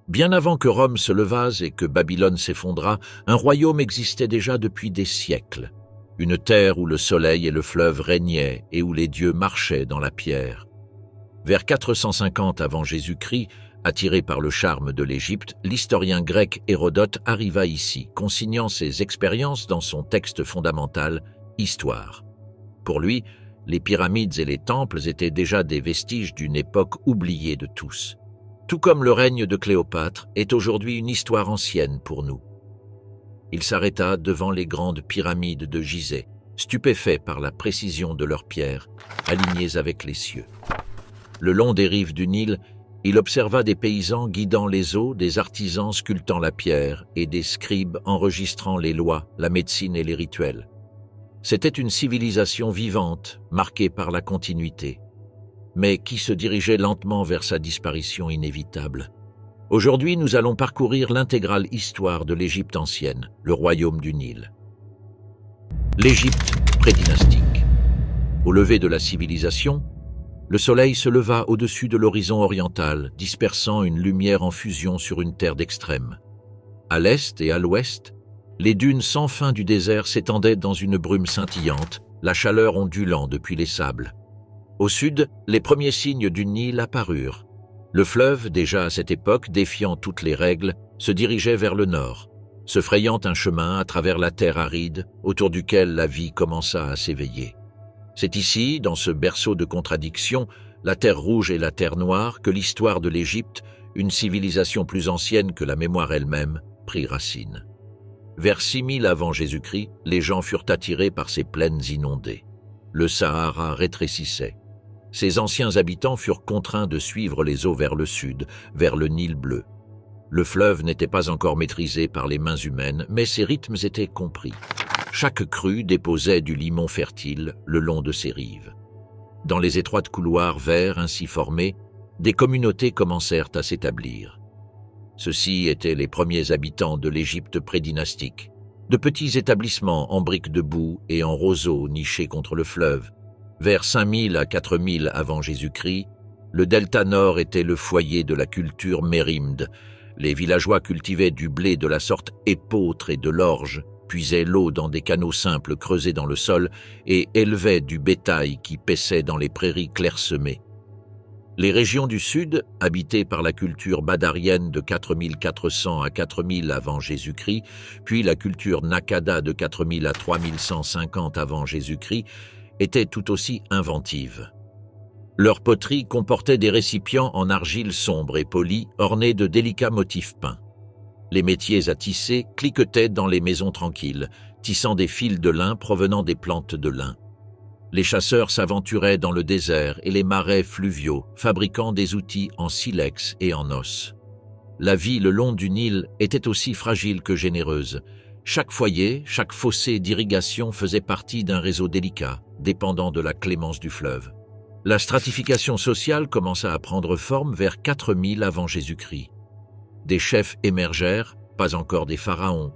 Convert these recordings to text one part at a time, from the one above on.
Bien avant que Rome se levât et que Babylone s'effondrât, un royaume existait déjà depuis des siècles. Une terre où le soleil et le fleuve régnaient et où les dieux marchaient dans la pierre. Vers 450 avant Jésus-Christ, attiré par le charme de l'Égypte, l'historien grec Hérodote arriva ici, consignant ses expériences dans son texte fondamental « Histoire ». Pour lui, les pyramides et les temples étaient déjà des vestiges d'une époque oubliée de tous. Tout comme le règne de Cléopâtre est aujourd'hui une histoire ancienne pour nous. Il s'arrêta devant les grandes pyramides de Gizeh, stupéfait par la précision de leurs pierres, alignées avec les cieux. Le long des rives du Nil, il observa des paysans guidant les eaux, des artisans sculptant la pierre et des scribes enregistrant les lois, la médecine et les rituels. C'était une civilisation vivante, marquée par la continuité, mais qui se dirigeait lentement vers sa disparition inévitable. Aujourd'hui, nous allons parcourir l'intégrale histoire de l'Égypte ancienne, le royaume du Nil. L'Égypte prédynastique. Au lever de la civilisation, le soleil se leva au-dessus de l'horizon oriental, dispersant une lumière en fusion sur une terre d'extrême. À l'est et à l'ouest, les dunes sans fin du désert s'étendaient dans une brume scintillante, la chaleur ondulant depuis les sables. Au sud, les premiers signes du Nil apparurent. Le fleuve, déjà à cette époque défiant toutes les règles, se dirigeait vers le nord, se frayant un chemin à travers la terre aride, autour duquel la vie commença à s'éveiller. C'est ici, dans ce berceau de contradictions, la terre rouge et la terre noire, que l'histoire de l'Égypte, une civilisation plus ancienne que la mémoire elle-même, prit racine. Vers 6000 avant Jésus-Christ, les gens furent attirés par ces plaines inondées. Le Sahara rétrécissait. Ces anciens habitants furent contraints de suivre les eaux vers le sud, vers le Nil bleu. Le fleuve n'était pas encore maîtrisé par les mains humaines, mais ses rythmes étaient compris. Chaque crue déposait du limon fertile le long de ses rives. Dans les étroites couloirs verts ainsi formés, des communautés commencèrent à s'établir. Ceux-ci étaient les premiers habitants de l'Égypte prédynastique, de petits établissements en briques de boue et en roseaux nichés contre le fleuve. Vers 5000 à 4000 avant Jésus-Christ, le delta nord était le foyer de la culture mérimde. Les villageois cultivaient du blé de la sorte épeautre et de l'orge, puisaient l'eau dans des canaux simples creusés dans le sol et élevaient du bétail qui paissait dans les prairies clairsemées. Les régions du sud, habitées par la culture badarienne de 4400 à 4000 avant Jésus-Christ, puis la culture nakada de 4000 à 3150 avant Jésus-Christ, étaient tout aussi inventives. Leur poterie comportait des récipients en argile sombre et polie, ornés de délicats motifs peints. Les métiers à tisser cliquetaient dans les maisons tranquilles, tissant des fils de lin provenant des plantes de lin. Les chasseurs s'aventuraient dans le désert et les marais fluviaux, fabriquant des outils en silex et en os. La vie le long du Nil était aussi fragile que généreuse. Chaque foyer, chaque fossé d'irrigation faisait partie d'un réseau délicat, dépendant de la clémence du fleuve. La stratification sociale commença à prendre forme vers 4000 avant Jésus-Christ. Des chefs émergèrent, pas encore des pharaons,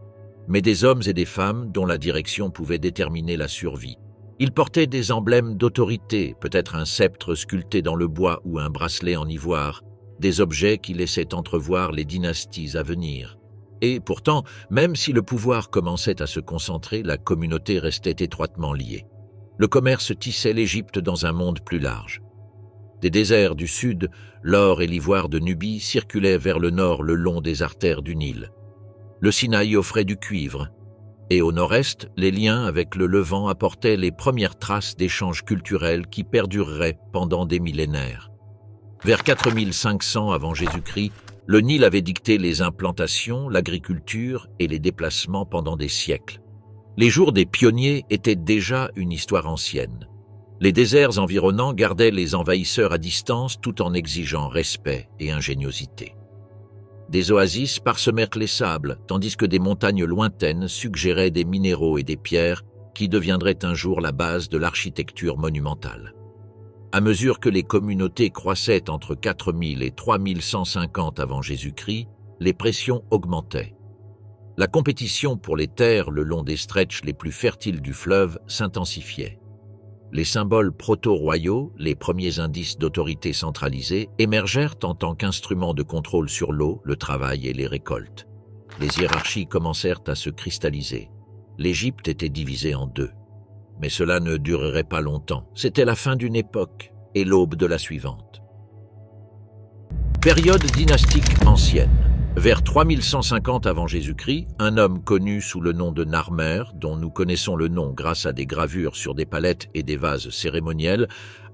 mais des hommes et des femmes dont la direction pouvait déterminer la survie. Ils portaient des emblèmes d'autorité, peut-être un sceptre sculpté dans le bois ou un bracelet en ivoire, des objets qui laissaient entrevoir les dynasties à venir. Et pourtant, même si le pouvoir commençait à se concentrer, la communauté restait étroitement liée. Le commerce tissait l'Égypte dans un monde plus large. Des déserts du sud, l'or et l'ivoire de Nubie circulaient vers le nord le long des artères du Nil. Le Sinaï offrait du cuivre, et au nord-est, les liens avec le Levant apportaient les premières traces d'échanges culturels qui perdureraient pendant des millénaires. Vers 4500 avant Jésus-Christ, le Nil avait dicté les implantations, l'agriculture et les déplacements pendant des siècles. Les jours des pionniers étaient déjà une histoire ancienne. Les déserts environnants gardaient les envahisseurs à distance tout en exigeant respect et ingéniosité. Des oasis parsemèrent les sables, tandis que des montagnes lointaines suggéraient des minéraux et des pierres qui deviendraient un jour la base de l'architecture monumentale. À mesure que les communautés croissaient entre 4000 et 3150 avant Jésus-Christ, les pressions augmentaient. La compétition pour les terres le long des stretches les plus fertiles du fleuve s'intensifiait. Les symboles proto-royaux, les premiers indices d'autorité centralisée, émergèrent en tant qu'instruments de contrôle sur l'eau, le travail et les récoltes. Les hiérarchies commencèrent à se cristalliser. L'Égypte était divisée en deux. Mais cela ne durerait pas longtemps. C'était la fin d'une époque et l'aube de la suivante. Période dynastique ancienne. Vers 3150 avant Jésus-Christ, un homme connu sous le nom de Narmer, dont nous connaissons le nom grâce à des gravures sur des palettes et des vases cérémoniels,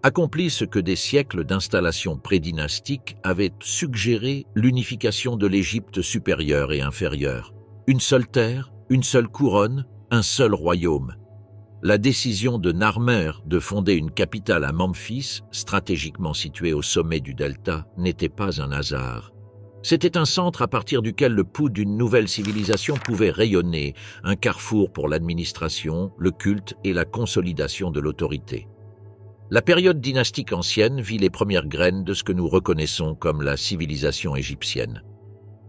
accomplit ce que des siècles d'installation prédynastique avaient suggéré l'unification de l'Égypte supérieure et inférieure. Une seule terre, une seule couronne, un seul royaume. La décision de Narmer de fonder une capitale à Memphis, stratégiquement située au sommet du delta, n'était pas un hasard. C'était un centre à partir duquel le pouls d'une nouvelle civilisation pouvait rayonner, un carrefour pour l'administration, le culte et la consolidation de l'autorité. La période dynastique ancienne vit les premières graines de ce que nous reconnaissons comme la civilisation égyptienne.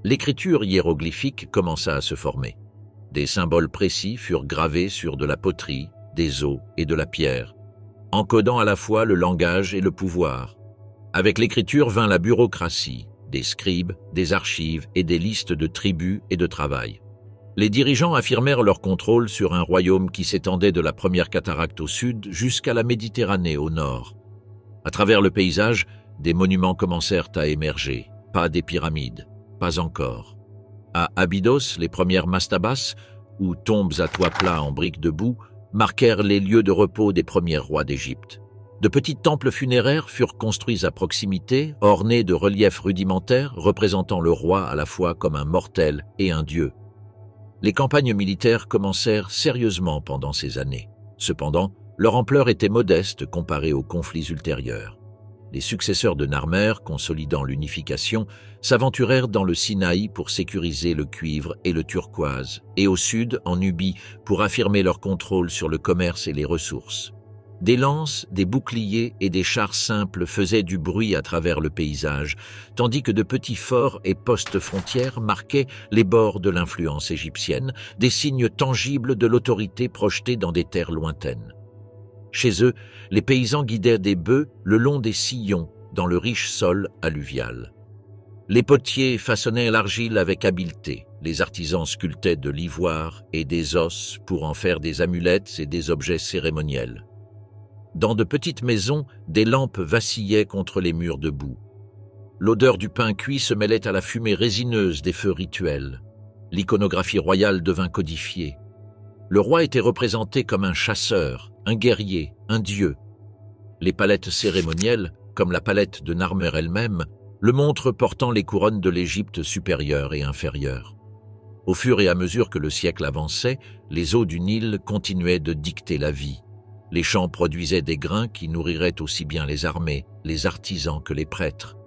L'écriture hiéroglyphique commença à se former. Des symboles précis furent gravés sur de la poterie, des os et de la pierre, encodant à la fois le langage et le pouvoir. Avec l'écriture vint la bureaucratie, des scribes, des archives et des listes de tribus et de travail. Les dirigeants affirmèrent leur contrôle sur un royaume qui s'étendait de la première cataracte au sud jusqu'à la Méditerranée au nord. À travers le paysage, des monuments commencèrent à émerger, pas des pyramides, pas encore. À Abydos, les premières mastabas, ou tombes à toit plat en briques de boue, marquèrent les lieux de repos des premiers rois d'Égypte. De petits temples funéraires furent construits à proximité, ornés de reliefs rudimentaires représentant le roi à la fois comme un mortel et un dieu. Les campagnes militaires commencèrent sérieusement pendant ces années. Cependant, leur ampleur était modeste comparée aux conflits ultérieurs. Les successeurs de Narmer, consolidant l'unification, s'aventurèrent dans le Sinaï pour sécuriser le cuivre et le turquoise, et au sud, en Nubie, pour affirmer leur contrôle sur le commerce et les ressources. Des lances, des boucliers et des chars simples faisaient du bruit à travers le paysage, tandis que de petits forts et postes frontières marquaient les bords de l'influence égyptienne, des signes tangibles de l'autorité projetée dans des terres lointaines. Chez eux, les paysans guidaient des bœufs le long des sillons dans le riche sol alluvial. Les potiers façonnaient l'argile avec habileté, les artisans sculptaient de l'ivoire et des os pour en faire des amulettes et des objets cérémoniels. Dans de petites maisons, des lampes vacillaient contre les murs de boue. L'odeur du pain cuit se mêlait à la fumée résineuse des feux rituels. L'iconographie royale devint codifiée. Le roi était représenté comme un chasseur, un guerrier, un dieu. Les palettes cérémonielles, comme la palette de Narmer elle-même, le montrent portant les couronnes de l'Égypte supérieure et inférieure. Au fur et à mesure que le siècle avançait, les eaux du Nil continuaient de dicter la vie. Les champs produisaient des grains qui nourriraient aussi bien les armées, les artisans que les prêtres.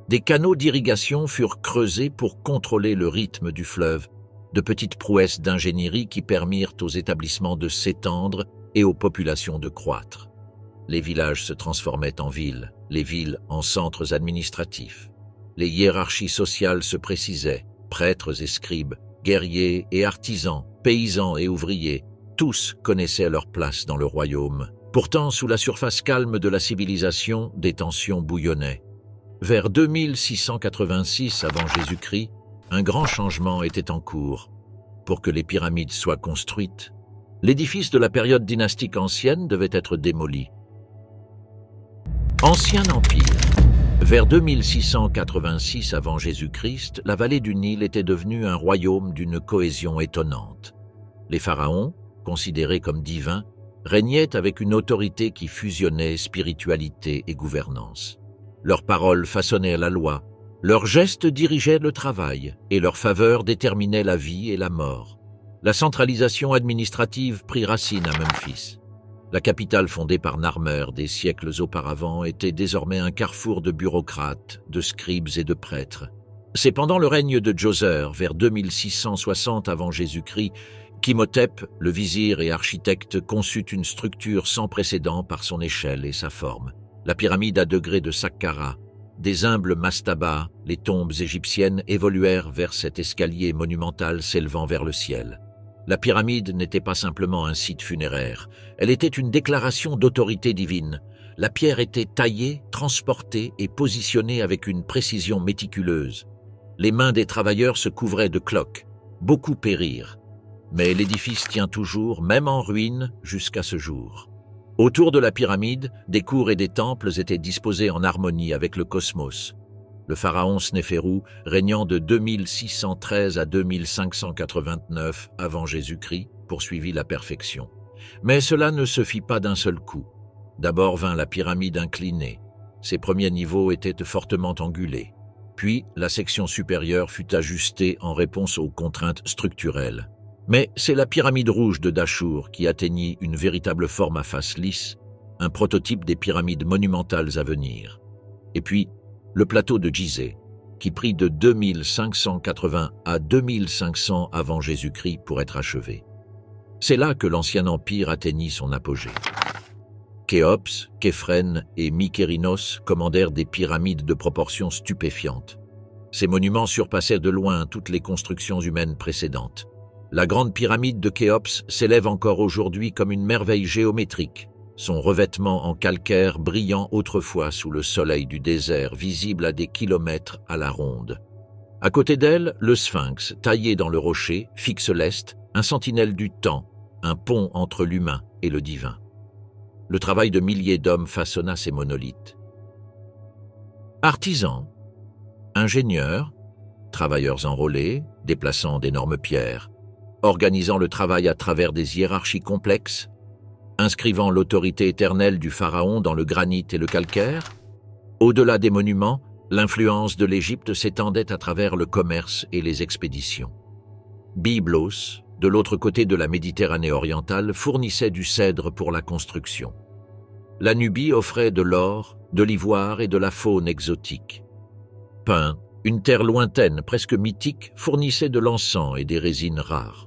Des canaux d'irrigation furent creusés pour contrôler le rythme du fleuve, de petites prouesses d'ingénierie qui permirent aux établissements de s'étendre et aux populations de croître. Les villages se transformaient en villes, les villes en centres administratifs. Les hiérarchies sociales se précisaient, prêtres et scribes, guerriers et artisans, paysans et ouvriers, tous connaissaient leur place dans le royaume. Pourtant, sous la surface calme de la civilisation, des tensions bouillonnaient. Vers 2686 avant Jésus-Christ, un grand changement était en cours. Pour que les pyramides soient construites, l'édifice de la période dynastique ancienne devait être démoli. Ancien Empire. Vers 2686 avant Jésus-Christ, la vallée du Nil était devenue un royaume d'une cohésion étonnante. Les pharaons, considérés comme divins, régnaient avec une autorité qui fusionnait spiritualité et gouvernance. Leurs paroles façonnaient la loi, leurs gestes dirigeaient le travail et leurs faveurs déterminaient la vie et la mort. La centralisation administrative prit racine à Memphis. La capitale fondée par Narmer des siècles auparavant était désormais un carrefour de bureaucrates, de scribes et de prêtres. C'est pendant le règne de Djoser, vers 2660 avant Jésus-Christ, qu'Imhotep, le vizir et architecte, conçut une structure sans précédent par son échelle et sa forme. La pyramide à degrés de Saqqara, des humbles mastabas, les tombes égyptiennes évoluèrent vers cet escalier monumental s'élevant vers le ciel. La pyramide n'était pas simplement un site funéraire, elle était une déclaration d'autorité divine. La pierre était taillée, transportée et positionnée avec une précision méticuleuse. Les mains des travailleurs se couvraient de cloques. Beaucoup périrent. Mais l'édifice tient toujours, même en ruine, jusqu'à ce jour. Autour de la pyramide, des cours et des temples étaient disposés en harmonie avec le cosmos. Le pharaon Snéférou, régnant de 2613 à 2589 avant Jésus-Christ, poursuivit la perfection. Mais cela ne se fit pas d'un seul coup. D'abord vint la pyramide inclinée. Ses premiers niveaux étaient fortement angulés. Puis, la section supérieure fut ajustée en réponse aux contraintes structurelles. Mais c'est la pyramide rouge de Dachour qui atteignit une véritable forme à face lisse, un prototype des pyramides monumentales à venir. Et puis, le plateau de Gizeh, qui prit de 2580 à 2500 avant Jésus-Christ pour être achevé. C'est là que l'Ancien Empire atteignit son apogée. Khéops, Képhrène et Mykérinos commandèrent des pyramides de proportions stupéfiantes. Ces monuments surpassaient de loin toutes les constructions humaines précédentes. La grande pyramide de Khéops s'élève encore aujourd'hui comme une merveille géométrique, son revêtement en calcaire brillant autrefois sous le soleil du désert, visible à des kilomètres à la ronde. À côté d'elle, le Sphinx, taillé dans le rocher, fixe l'est, un sentinelle du temps, un pont entre l'humain et le divin. Le travail de milliers d'hommes façonna ces monolithes. Artisans, ingénieurs, travailleurs enrôlés, déplaçant d'énormes pierres, organisant le travail à travers des hiérarchies complexes, inscrivant l'autorité éternelle du pharaon dans le granit et le calcaire. Au-delà des monuments, l'influence de l'Égypte s'étendait à travers le commerce et les expéditions. Byblos, de l'autre côté de la Méditerranée orientale, fournissait du cèdre pour la construction. La Nubie offrait de l'or, de l'ivoire et de la faune exotique. Pin, une terre lointaine, presque mythique, fournissait de l'encens et des résines rares.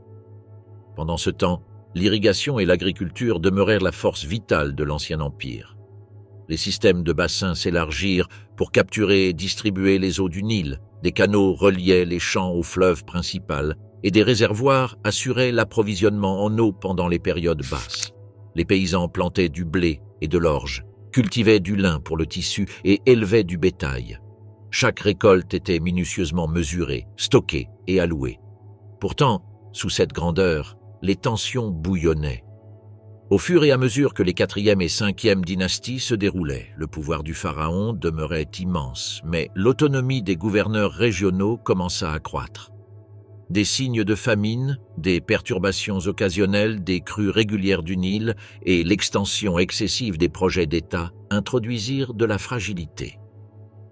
Pendant ce temps, l'irrigation et l'agriculture demeurèrent la force vitale de l'Ancien Empire. Les systèmes de bassins s'élargirent pour capturer et distribuer les eaux du Nil. Des canaux reliaient les champs au fleuve principal et des réservoirs assuraient l'approvisionnement en eau pendant les périodes basses. Les paysans plantaient du blé et de l'orge, cultivaient du lin pour le tissu et élevaient du bétail. Chaque récolte était minutieusement mesurée, stockée et allouée. Pourtant, sous cette grandeur, les tensions bouillonnaient. Au fur et à mesure que les 4e et 5e dynasties se déroulaient, le pouvoir du pharaon demeurait immense, mais l'autonomie des gouverneurs régionaux commença à croître. Des signes de famine, des perturbations occasionnelles, des crues régulières du Nil et l'extension excessive des projets d'État introduisirent de la fragilité.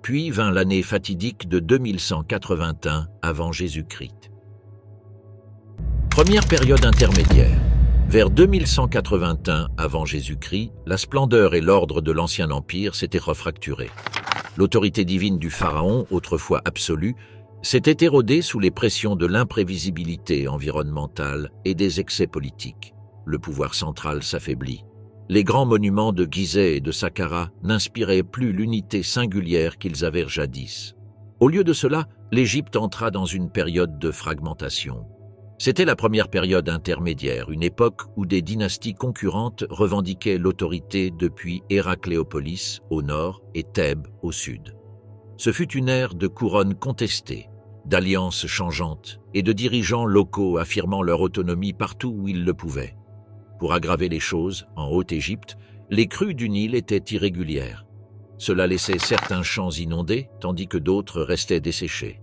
Puis vint l'année fatidique de 2181 avant Jésus-Christ. Première période intermédiaire. Vers 2181 avant Jésus-Christ, la splendeur et l'ordre de l'Ancien Empire s'étaient refracturés. L'autorité divine du pharaon, autrefois absolue, s'était érodée sous les pressions de l'imprévisibilité environnementale et des excès politiques. Le pouvoir central s'affaiblit. Les grands monuments de Gizeh et de Saqqara n'inspiraient plus l'unité singulière qu'ils avaient jadis. Au lieu de cela, l'Égypte entra dans une période de fragmentation. C'était la première période intermédiaire, une époque où des dynasties concurrentes revendiquaient l'autorité depuis Héracléopolis au nord et Thèbes au sud. Ce fut une ère de couronnes contestées, d'alliances changeantes et de dirigeants locaux affirmant leur autonomie partout où ils le pouvaient. Pour aggraver les choses, en Haute-Égypte, les crues du Nil étaient irrégulières. Cela laissait certains champs inondés, tandis que d'autres restaient desséchés.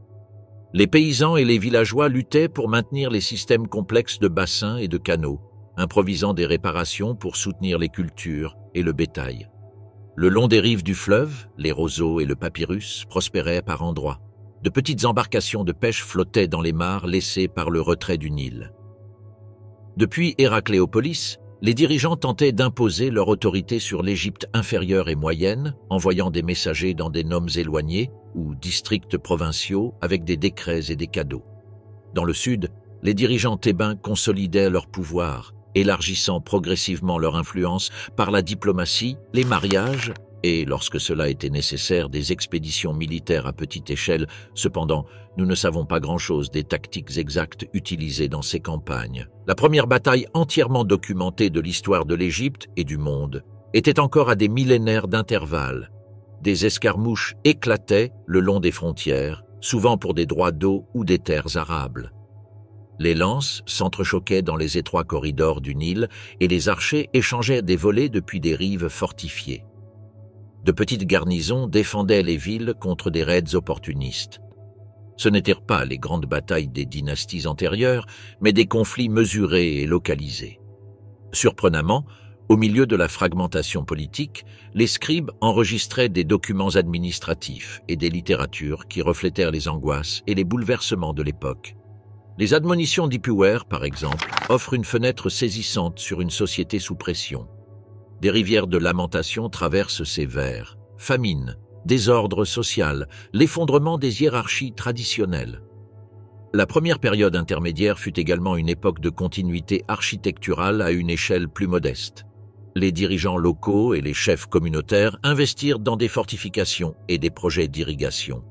Les paysans et les villageois luttaient pour maintenir les systèmes complexes de bassins et de canaux, improvisant des réparations pour soutenir les cultures et le bétail. Le long des rives du fleuve, les roseaux et le papyrus prospéraient par endroits. De petites embarcations de pêche flottaient dans les mares laissées par le retrait du Nil. Depuis Héracléopolis, les dirigeants tentaient d'imposer leur autorité sur l'Égypte inférieure et moyenne, envoyant des messagers dans des nomes éloignés ou districts provinciaux avec des décrets et des cadeaux. Dans le sud, les dirigeants thébains consolidaient leur pouvoir, élargissant progressivement leur influence par la diplomatie, les mariages et, lorsque cela était nécessaire, des expéditions militaires à petite échelle. Cependant, nous ne savons pas grand-chose des tactiques exactes utilisées dans ces campagnes. La première bataille entièrement documentée de l'histoire de l'Égypte et du monde était encore à des millénaires d'intervalle. Des escarmouches éclataient le long des frontières, souvent pour des droits d'eau ou des terres arables. Les lances s'entrechoquaient dans les étroits corridors du Nil et les archers échangeaient des volets depuis des rives fortifiées. De petites garnisons défendaient les villes contre des raids opportunistes. Ce n'étaient pas les grandes batailles des dynasties antérieures, mais des conflits mesurés et localisés. Surprenamment, au milieu de la fragmentation politique, les scribes enregistraient des documents administratifs et des littératures qui reflétèrent les angoisses et les bouleversements de l'époque. Les admonitions d'Ipuwer, par exemple, offrent une fenêtre saisissante sur une société sous pression. Des rivières de lamentation traversent ces vers. Famine, désordre social, l'effondrement des hiérarchies traditionnelles. La première période intermédiaire fut également une époque de continuité architecturale à une échelle plus modeste. Les dirigeants locaux et les chefs communautaires investirent dans des fortifications et des projets d'irrigation.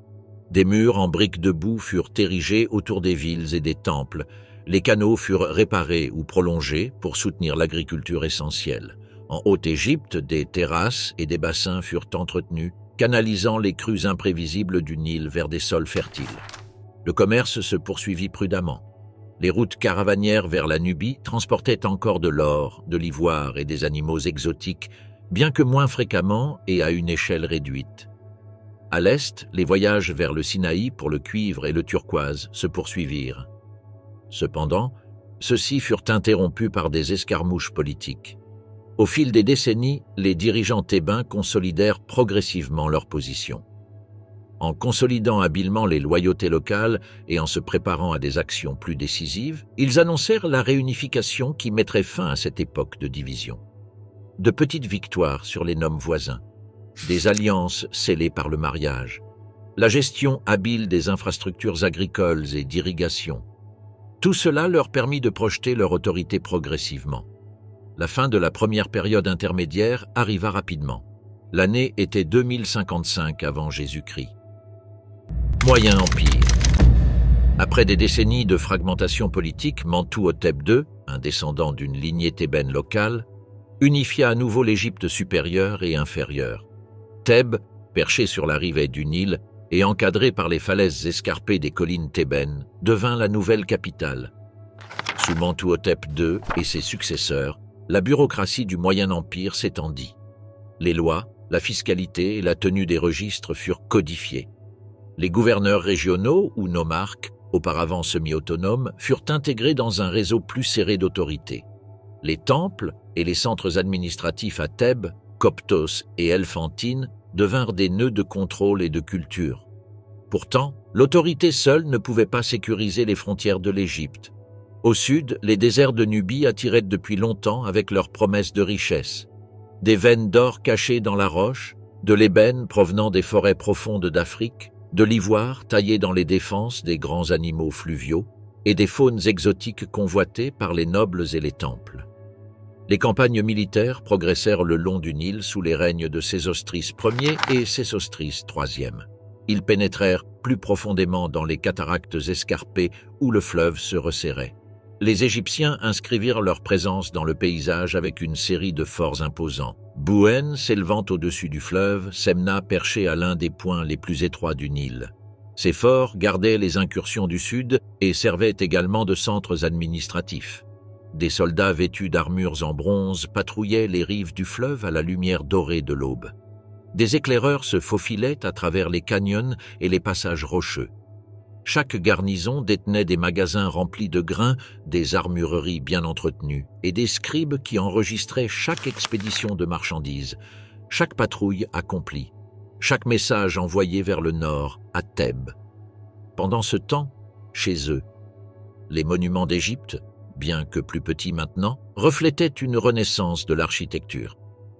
Des murs en briques de boue furent érigés autour des villes et des temples. Les canaux furent réparés ou prolongés pour soutenir l'agriculture essentielle. En Haute-Égypte, des terrasses et des bassins furent entretenus, canalisant les crues imprévisibles du Nil vers des sols fertiles. Le commerce se poursuivit prudemment. Les routes caravanières vers la Nubie transportaient encore de l'or, de l'ivoire et des animaux exotiques, bien que moins fréquemment et à une échelle réduite. À l'est, les voyages vers le Sinaï pour le cuivre et le turquoise se poursuivirent. Cependant, ceux-ci furent interrompus par des escarmouches politiques. Au fil des décennies, les dirigeants thébains consolidèrent progressivement leur position. En consolidant habilement les loyautés locales et en se préparant à des actions plus décisives, ils annoncèrent la réunification qui mettrait fin à cette époque de division. De petites victoires sur les noms voisins, des alliances scellées par le mariage, la gestion habile des infrastructures agricoles et d'irrigation. Tout cela leur permit de projeter leur autorité progressivement. La fin de la première période intermédiaire arriva rapidement. L'année était 2055 avant Jésus-Christ. Moyen Empire. Après des décennies de fragmentation politique, Mentuhotep II, un descendant d'une lignée thébaine locale, unifia à nouveau l'Égypte supérieure et inférieure. Thèbes, perché sur la rive du Nil et encadré par les falaises escarpées des collines thébaines, devint la nouvelle capitale. Sous Mentuhotep II et ses successeurs, la bureaucratie du Moyen Empire s'étendit. Les lois, la fiscalité et la tenue des registres furent codifiées. Les gouverneurs régionaux ou nomarques, auparavant semi-autonomes, furent intégrés dans un réseau plus serré d'autorité. Les temples et les centres administratifs à Thèbes, Coptos et Elephantine devinrent des nœuds de contrôle et de culture. Pourtant, l'autorité seule ne pouvait pas sécuriser les frontières de l'Égypte. Au sud, les déserts de Nubie attiraient depuis longtemps avec leurs promesses de richesse. Des veines d'or cachées dans la roche, de l'ébène provenant des forêts profondes d'Afrique, de l'ivoire taillé dans les défenses des grands animaux fluviaux et des faunes exotiques convoitées par les nobles et les temples. Les campagnes militaires progressèrent le long du Nil sous les règnes de Sésostris Ier et Sésostris III. Ils pénétrèrent plus profondément dans les cataractes escarpées où le fleuve se resserrait. Les Égyptiens inscrivirent leur présence dans le paysage avec une série de forts imposants. Bouhen s'élevant au-dessus du fleuve, Semna perché à l'un des points les plus étroits du Nil. Ces forts gardaient les incursions du sud et servaient également de centres administratifs. Des soldats vêtus d'armures en bronze patrouillaient les rives du fleuve à la lumière dorée de l'aube. Des éclaireurs se faufilaient à travers les canyons et les passages rocheux. Chaque garnison détenait des magasins remplis de grains, des armureries bien entretenues et des scribes qui enregistraient chaque expédition de marchandises, chaque patrouille accomplie, chaque message envoyé vers le nord, à Thèbes. Pendant ce temps, chez eux, les monuments d'Égypte, bien que plus petits maintenant, reflétaient une renaissance de l'architecture.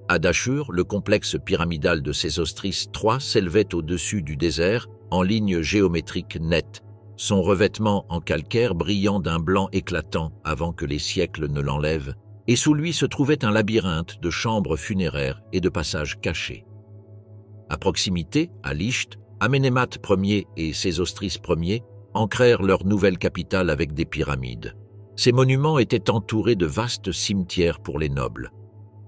À Dachur, le complexe pyramidal de Sésostris III s'élevait au-dessus du désert, en ligne géométrique nette, son revêtement en calcaire brillant d'un blanc éclatant avant que les siècles ne l'enlèvent, et sous lui se trouvait un labyrinthe de chambres funéraires et de passages cachés. À proximité, à Licht, Amenemhat Ier et Sésostris Ier ancrèrent leur nouvelle capitale avec des pyramides. Ces monuments étaient entourés de vastes cimetières pour les nobles.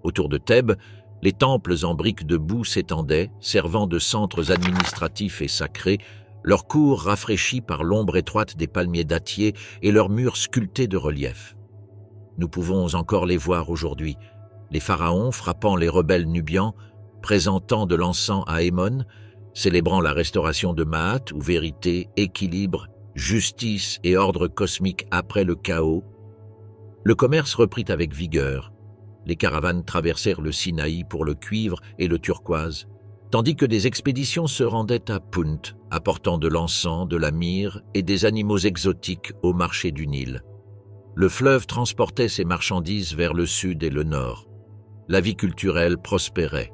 Autour de Thèbes, les temples en briques de boue s'étendaient, servant de centres administratifs et sacrés, leurs cours rafraîchis par l'ombre étroite des palmiers dattiers et leurs murs sculptés de reliefs. Nous pouvons encore les voir aujourd'hui, les pharaons frappant les rebelles nubians, présentant de l'encens à Ammon, célébrant la restauration de Maat où vérité, équilibre, justice et ordre cosmique après le chaos. Le commerce reprit avec vigueur. Les caravanes traversèrent le Sinaï pour le cuivre et le turquoise, tandis que des expéditions se rendaient à Punt, apportant de l'encens, de la myrrhe et des animaux exotiques au marché du Nil. Le fleuve transportait ses marchandises vers le sud et le nord. La vie culturelle prospérait.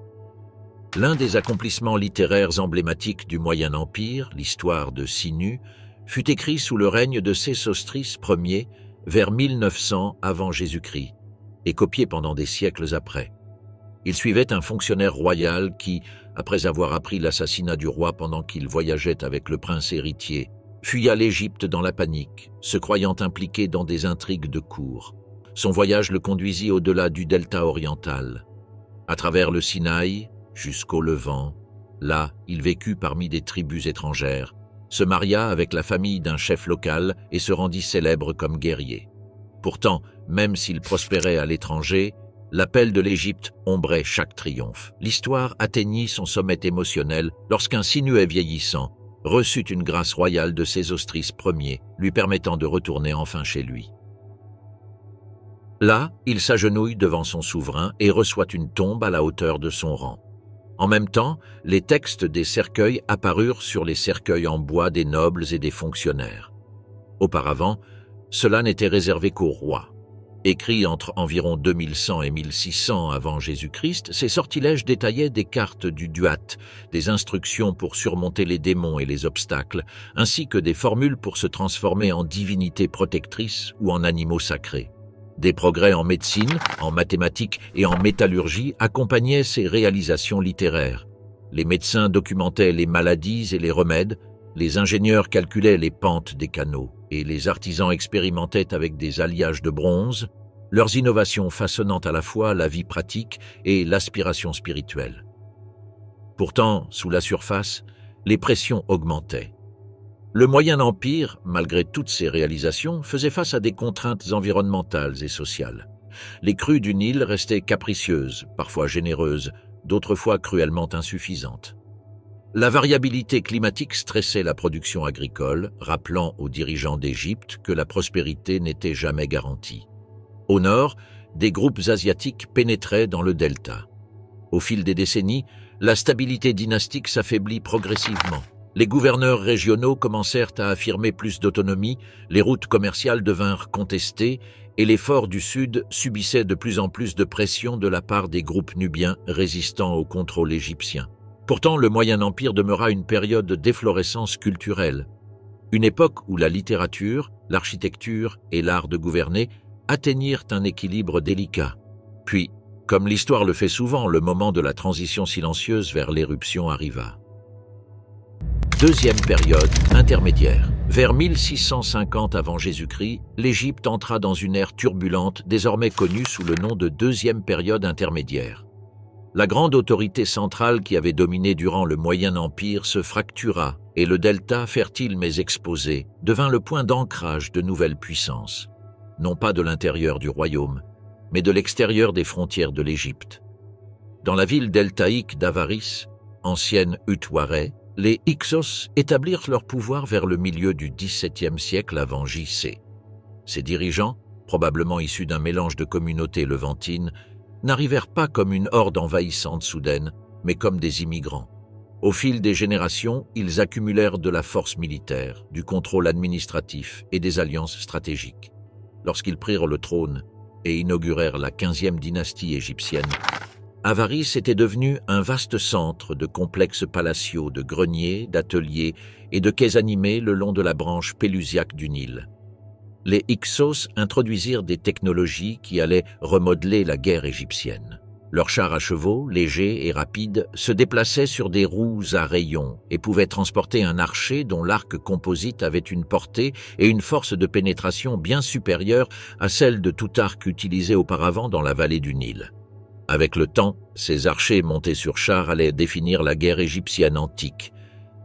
L'un des accomplissements littéraires emblématiques du Moyen Empire, l'histoire de Sinu, fut écrit sous le règne de Sésostris Ier vers 1900 avant Jésus-Christ et copié pendant des siècles après. Il suivait un fonctionnaire royal qui, après avoir appris l'assassinat du roi pendant qu'il voyageait avec le prince héritier, fuya l'Égypte dans la panique, se croyant impliqué dans des intrigues de cour. Son voyage le conduisit au-delà du delta oriental. À travers le Sinaï, jusqu'au Levant, là, il vécut parmi des tribus étrangères, se maria avec la famille d'un chef local et se rendit célèbre comme guerrier. Pourtant, même s'il prospérait à l'étranger, l'appel de l'Égypte ombrait chaque triomphe. L'histoire atteignit son sommet émotionnel lorsqu'un Sinuais vieillissant reçut une grâce royale de Sésostris Ier, lui permettant de retourner enfin chez lui. Là, il s'agenouille devant son souverain et reçoit une tombe à la hauteur de son rang. En même temps, les textes des cercueils apparurent sur les cercueils en bois des nobles et des fonctionnaires. Auparavant, cela n'était réservé qu'aux rois. Écrits entre environ 2100 et 1600 avant Jésus-Christ, ces sortilèges détaillaient des cartes du Duat, des instructions pour surmonter les démons et les obstacles, ainsi que des formules pour se transformer en divinités protectrices ou en animaux sacrés. Des progrès en médecine, en mathématiques et en métallurgie accompagnaient ces réalisations littéraires. Les médecins documentaient les maladies et les remèdes, les ingénieurs calculaient les pentes des canaux, et les artisans expérimentaient avec des alliages de bronze, leurs innovations façonnant à la fois la vie pratique et l'aspiration spirituelle. Pourtant, sous la surface, les pressions augmentaient. Le Moyen Empire, malgré toutes ses réalisations, faisait face à des contraintes environnementales et sociales. Les crues du Nil restaient capricieuses, parfois généreuses, d'autres fois cruellement insuffisantes. La variabilité climatique stressait la production agricole, rappelant aux dirigeants d'Égypte que la prospérité n'était jamais garantie. Au nord, des groupes asiatiques pénétraient dans le delta. Au fil des décennies, la stabilité dynastique s'affaiblit progressivement. Les gouverneurs régionaux commencèrent à affirmer plus d'autonomie, les routes commerciales devinrent contestées et les forts du sud subissaient de plus en plus de pression de la part des groupes nubiens résistant au contrôle égyptien. Pourtant, le Moyen Empire demeura une période d'efflorescence culturelle, une époque où la littérature, l'architecture et l'art de gouverner atteignirent un équilibre délicat. Puis, comme l'histoire le fait souvent, le moment de la transition silencieuse vers l'éruption arriva. Deuxième période intermédiaire. Vers 1650 avant Jésus-Christ, l'Égypte entra dans une ère turbulente, désormais connue sous le nom de deuxième période intermédiaire. La grande autorité centrale qui avait dominé durant le Moyen Empire se fractura et le delta, fertile mais exposé, devint le point d'ancrage de nouvelles puissances, non pas de l'intérieur du royaume, mais de l'extérieur des frontières de l'Égypte. Dans la ville deltaïque d'Avaris, ancienne Utwaré, les Hyksos établirent leur pouvoir vers le milieu du XVIIe siècle avant J.C. Ces dirigeants, probablement issus d'un mélange de communautés levantines, n'arrivèrent pas comme une horde envahissante soudaine, mais comme des immigrants. Au fil des générations, ils accumulèrent de la force militaire, du contrôle administratif et des alliances stratégiques. Lorsqu'ils prirent le trône et inaugurèrent la 15e dynastie égyptienne, Avaris était devenu un vaste centre de complexes palatiaux, de greniers, d'ateliers et de quais animés le long de la branche pélusiaque du Nil. Les Hyksos introduisirent des technologies qui allaient remodeler la guerre égyptienne. Leurs chars à chevaux, légers et rapides, se déplaçaient sur des roues à rayons et pouvaient transporter un archer dont l'arc composite avait une portée et une force de pénétration bien supérieure à celle de tout arc utilisé auparavant dans la vallée du Nil. Avec le temps, ces archers montés sur chars allaient définir la guerre égyptienne antique.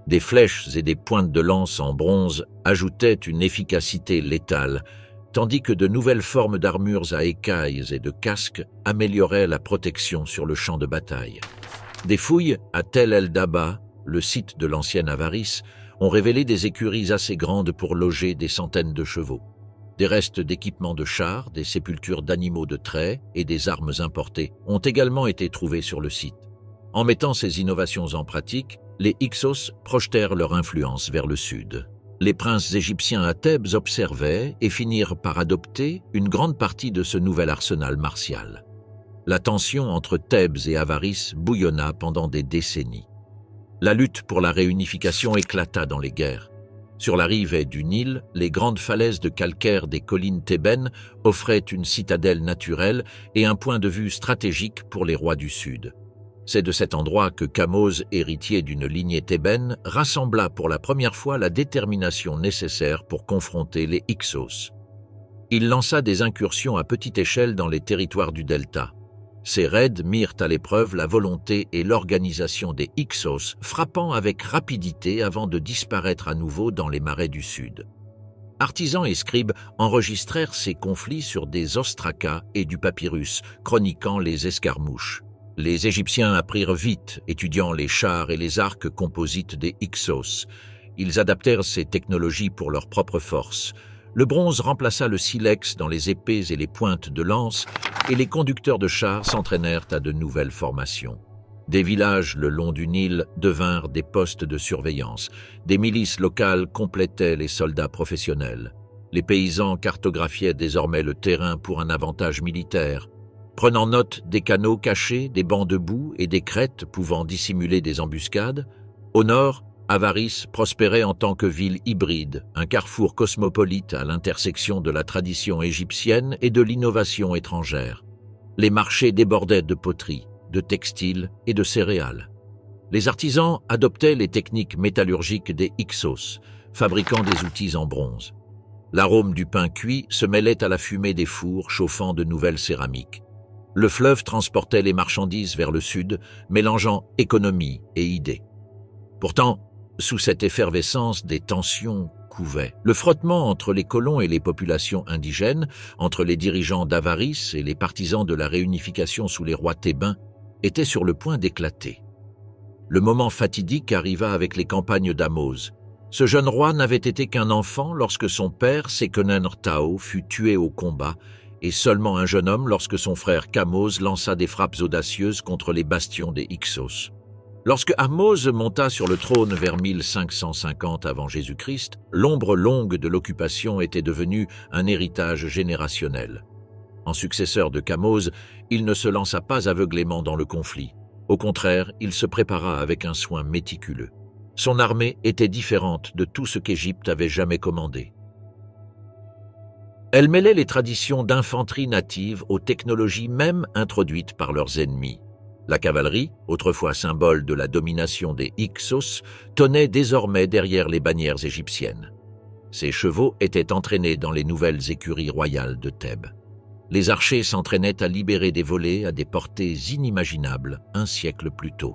Des flèches et des pointes de lance en bronze ajoutaient une efficacité létale, tandis que de nouvelles formes d'armures à écailles et de casques amélioraient la protection sur le champ de bataille. Des fouilles à Tel el-Daba, le site de l'ancienne Avaris, ont révélé des écuries assez grandes pour loger des centaines de chevaux. Des restes d'équipements de chars, des sépultures d'animaux de trait et des armes importées ont également été trouvés sur le site. En mettant ces innovations en pratique, les Hyksos projetèrent leur influence vers le sud. Les princes égyptiens à Thèbes observaient et finirent par adopter une grande partie de ce nouvel arsenal martial. La tension entre Thèbes et Avaris bouillonna pendant des décennies. La lutte pour la réunification éclata dans les guerres. Sur la rive du Nil, les grandes falaises de calcaire des collines thébaines offraient une citadelle naturelle et un point de vue stratégique pour les rois du Sud. C'est de cet endroit que Kamose, héritier d'une lignée thébaine, rassembla pour la première fois la détermination nécessaire pour confronter les Hyksos. Il lança des incursions à petite échelle dans les territoires du delta. Ces raids mirent à l'épreuve la volonté et l'organisation des Hyksos, frappant avec rapidité avant de disparaître à nouveau dans les marais du sud. Artisans et scribes enregistrèrent ces conflits sur des ostracas et du papyrus, chroniquant les escarmouches. Les Égyptiens apprirent vite, étudiant les chars et les arcs composites des Hyksos. Ils adaptèrent ces technologies pour leur propre force. Le bronze remplaça le silex dans les épées et les pointes de lance, et les conducteurs de chars s'entraînèrent à de nouvelles formations. Des villages le long du Nil devinrent des postes de surveillance. Des milices locales complétaient les soldats professionnels. Les paysans cartographiaient désormais le terrain pour un avantage militaire. Prenant note des canaux cachés, des bancs de boue et des crêtes pouvant dissimuler des embuscades, au nord, Avaris prospérait en tant que ville hybride, un carrefour cosmopolite à l'intersection de la tradition égyptienne et de l'innovation étrangère. Les marchés débordaient de poteries, de textiles et de céréales. Les artisans adoptaient les techniques métallurgiques des Hyksos, fabriquant des outils en bronze. L'arôme du pain cuit se mêlait à la fumée des fours chauffant de nouvelles céramiques. Le fleuve transportait les marchandises vers le sud, mélangeant économie et idées. Pourtant, sous cette effervescence, des tensions couvaient. Le frottement entre les colons et les populations indigènes, entre les dirigeants d'Avaris et les partisans de la réunification sous les rois thébains, était sur le point d'éclater. Le moment fatidique arriva avec les campagnes d'Ahmose. Ce jeune roi n'avait été qu'un enfant lorsque son père, Seqenen-Rtao, fut tué au combat, et seulement un jeune homme lorsque son frère Kamose lança des frappes audacieuses contre les bastions des Hyksos. Lorsque Ahmose monta sur le trône vers 1550 avant Jésus-Christ, l'ombre longue de l'occupation était devenue un héritage générationnel. En successeur de Kamose, il ne se lança pas aveuglément dans le conflit. Au contraire, il se prépara avec un soin méticuleux. Son armée était différente de tout ce qu'Égypte avait jamais commandé. Elle mêlait les traditions d'infanterie native aux technologies même introduites par leurs ennemis. La cavalerie, autrefois symbole de la domination des Hyksos, tenait désormais derrière les bannières égyptiennes. Ces chevaux étaient entraînés dans les nouvelles écuries royales de Thèbes. Les archers s'entraînaient à libérer des volées à des portées inimaginables un siècle plus tôt.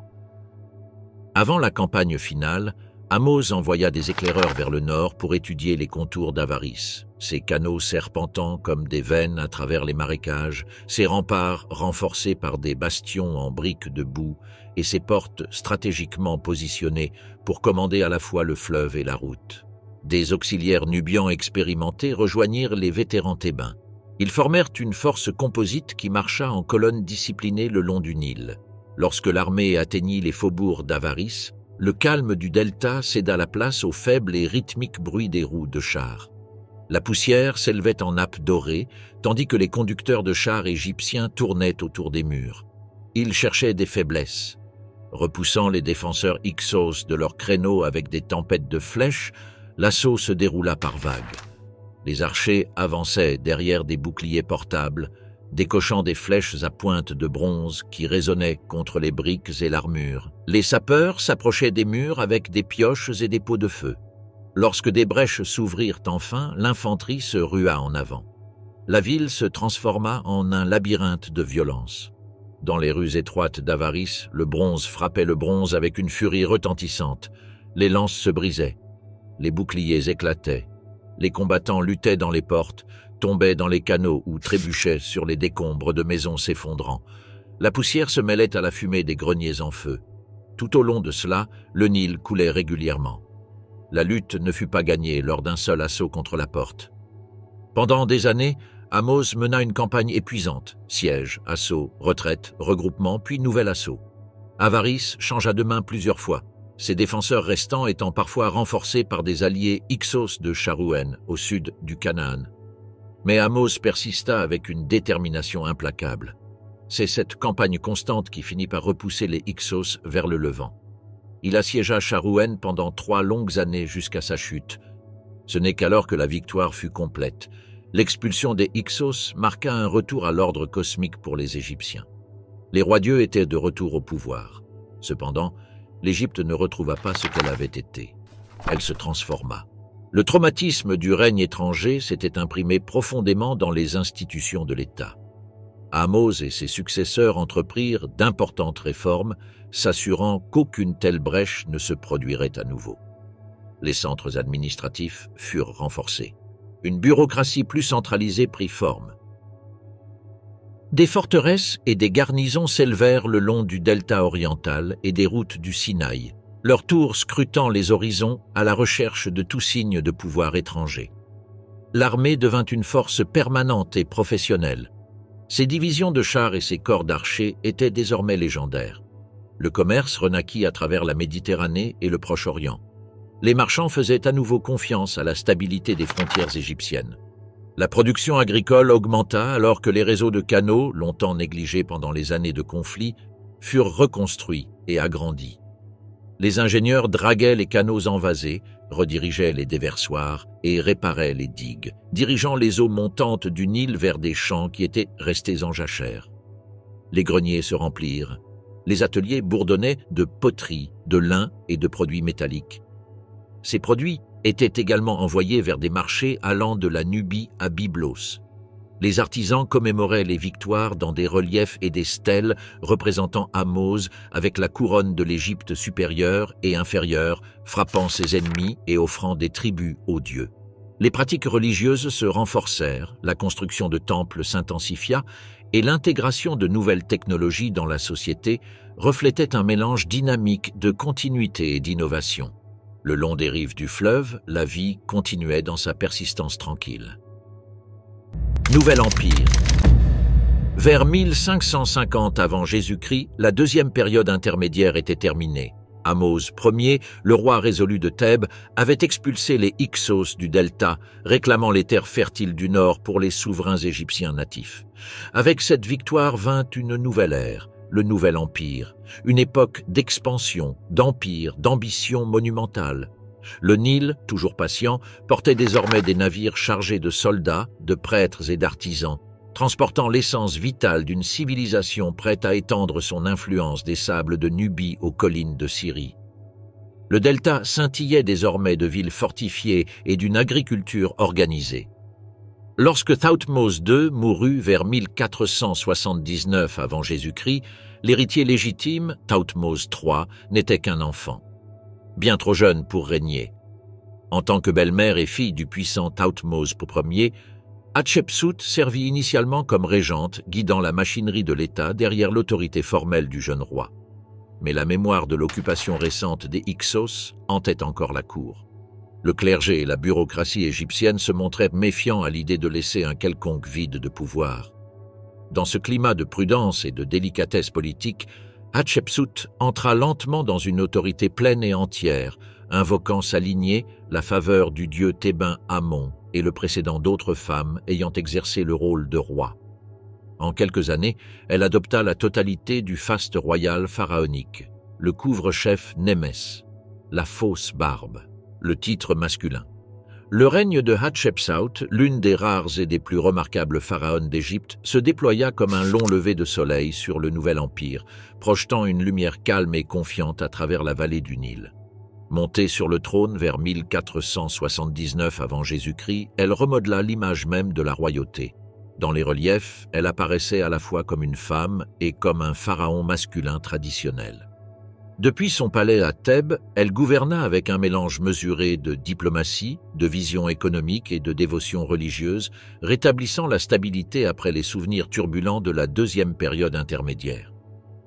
Avant la campagne finale, Ahmose envoya des éclaireurs vers le nord pour étudier les contours d'Avaris, ses canaux serpentant comme des veines à travers les marécages, ses remparts renforcés par des bastions en briques de boue et ses portes stratégiquement positionnées pour commander à la fois le fleuve et la route. Des auxiliaires nubians expérimentés rejoignirent les vétérans thébains. Ils formèrent une force composite qui marcha en colonne disciplinée le long du Nil. Lorsque l'armée atteignit les faubourgs d'Avaris, le calme du delta céda la place au faible et rythmique bruit des roues de chars. La poussière s'élevait en nappes dorées, tandis que les conducteurs de chars égyptiens tournaient autour des murs. Ils cherchaient des faiblesses. Repoussant les défenseurs Hyksos de leurs créneaux avec des tempêtes de flèches, l'assaut se déroula par vagues. Les archers avançaient derrière des boucliers portables, décochant des flèches à pointe de bronze qui résonnaient contre les briques et l'armure. Les sapeurs s'approchaient des murs avec des pioches et des pots de feu. Lorsque des brèches s'ouvrirent enfin, l'infanterie se rua en avant. La ville se transforma en un labyrinthe de violence. Dans les rues étroites d'Avaris, le bronze frappait le bronze avec une furie retentissante. Les lances se brisaient, les boucliers éclataient, les combattants luttaient dans les portes, tombaient dans les canaux ou trébuchaient sur les décombres de maisons s'effondrant. La poussière se mêlait à la fumée des greniers en feu. Tout au long de cela, le Nil coulait régulièrement. La lutte ne fut pas gagnée lors d'un seul assaut contre la porte. Pendant des années, Ahmose mena une campagne épuisante, siège, assaut, retraite, regroupement, puis nouvel assaut. Avaris changea de main plusieurs fois, ses défenseurs restants étant parfois renforcés par des alliés Hyksos de Sharouen, au sud du Canaan. Mais Ahmose persista avec une détermination implacable. C'est cette campagne constante qui finit par repousser les Hyksos vers le Levant. Il assiégea Sharouen pendant 3 longues années jusqu'à sa chute. Ce n'est qu'alors que la victoire fut complète. L'expulsion des Hyksos marqua un retour à l'ordre cosmique pour les Égyptiens. Les rois-dieux étaient de retour au pouvoir. Cependant, l'Égypte ne retrouva pas ce qu'elle avait été. Elle se transforma. Le traumatisme du règne étranger s'était imprimé profondément dans les institutions de l'État. Ahmose et ses successeurs entreprirent d'importantes réformes, s'assurant qu'aucune telle brèche ne se produirait à nouveau. Les centres administratifs furent renforcés. Une bureaucratie plus centralisée prit forme. Des forteresses et des garnisons s'élevèrent le long du delta oriental et des routes du Sinaï, leurs tours scrutant les horizons à la recherche de tout signe de pouvoir étranger. L'armée devint une force permanente et professionnelle. Ses divisions de chars et ses corps d'archers étaient désormais légendaires. Le commerce renaquit à travers la Méditerranée et le Proche-Orient. Les marchands faisaient à nouveau confiance à la stabilité des frontières égyptiennes. La production agricole augmenta alors que les réseaux de canaux, longtemps négligés pendant les années de conflit, furent reconstruits et agrandis. Les ingénieurs draguaient les canaux envasés, redirigeaient les déversoirs et réparaient les digues, dirigeant les eaux montantes du Nil vers des champs qui étaient restés en jachère. Les greniers se remplirent. Les ateliers bourdonnaient de poteries, de lin et de produits métalliques. Ces produits étaient également envoyés vers des marchés allant de la Nubie à Byblos. Les artisans commémoraient les victoires dans des reliefs et des stèles représentant Ahmose avec la couronne de l'Égypte supérieure et inférieure, frappant ses ennemis et offrant des tributs aux dieux. Les pratiques religieuses se renforcèrent, la construction de temples s'intensifia et l'intégration de nouvelles technologies dans la société reflétait un mélange dynamique de continuité et d'innovation. Le long des rives du fleuve, la vie continuait dans sa persistance tranquille. Nouvel Empire. Vers 1550 avant Jésus-Christ, la deuxième période intermédiaire était terminée. Ahmose Ier, le roi résolu de Thèbes, avait expulsé les Hyksos du delta, réclamant les terres fertiles du nord pour les souverains égyptiens natifs. Avec cette victoire vint une nouvelle ère, le Nouvel Empire, une époque d'expansion, d'empire, d'ambition monumentale. Le Nil, toujours patient, portait désormais des navires chargés de soldats, de prêtres et d'artisans, transportant l'essence vitale d'une civilisation prête à étendre son influence des sables de Nubie aux collines de Syrie. Le delta scintillait désormais de villes fortifiées et d'une agriculture organisée. Lorsque Thothmose II mourut vers 1479 avant Jésus-Christ, l'héritier légitime, Thothmose III, n'était qu'un enfant, bien trop jeune pour régner. En tant que belle-mère et fille du puissant Thothmose Ier, Hatshepsut servit initialement comme régente, guidant la machinerie de l'État derrière l'autorité formelle du jeune roi. Mais la mémoire de l'occupation récente des Hyksos hantait encore la cour. Le clergé et la bureaucratie égyptienne se montraient méfiants à l'idée de laisser un quelconque vide de pouvoir. Dans ce climat de prudence et de délicatesse politique, Hatshepsut entra lentement dans une autorité pleine et entière, invoquant sa lignée, la faveur du dieu thébain Amon et le précédent d'autres femmes ayant exercé le rôle de roi. En quelques années, elle adopta la totalité du faste royal pharaonique, le couvre-chef Némès, la fausse barbe, le titre masculin. Le règne de Hatshepsut, l'une des rares et des plus remarquables pharaons d'Égypte, se déploya comme un long lever de soleil sur le nouvel empire, projetant une lumière calme et confiante à travers la vallée du Nil. Montée sur le trône vers 1479 avant Jésus-Christ, elle remodela l'image même de la royauté. Dans les reliefs, elle apparaissait à la fois comme une femme et comme un pharaon masculin traditionnel. Depuis son palais à Thèbes, elle gouverna avec un mélange mesuré de diplomatie, de vision économique et de dévotion religieuse, rétablissant la stabilité après les souvenirs turbulents de la deuxième période intermédiaire.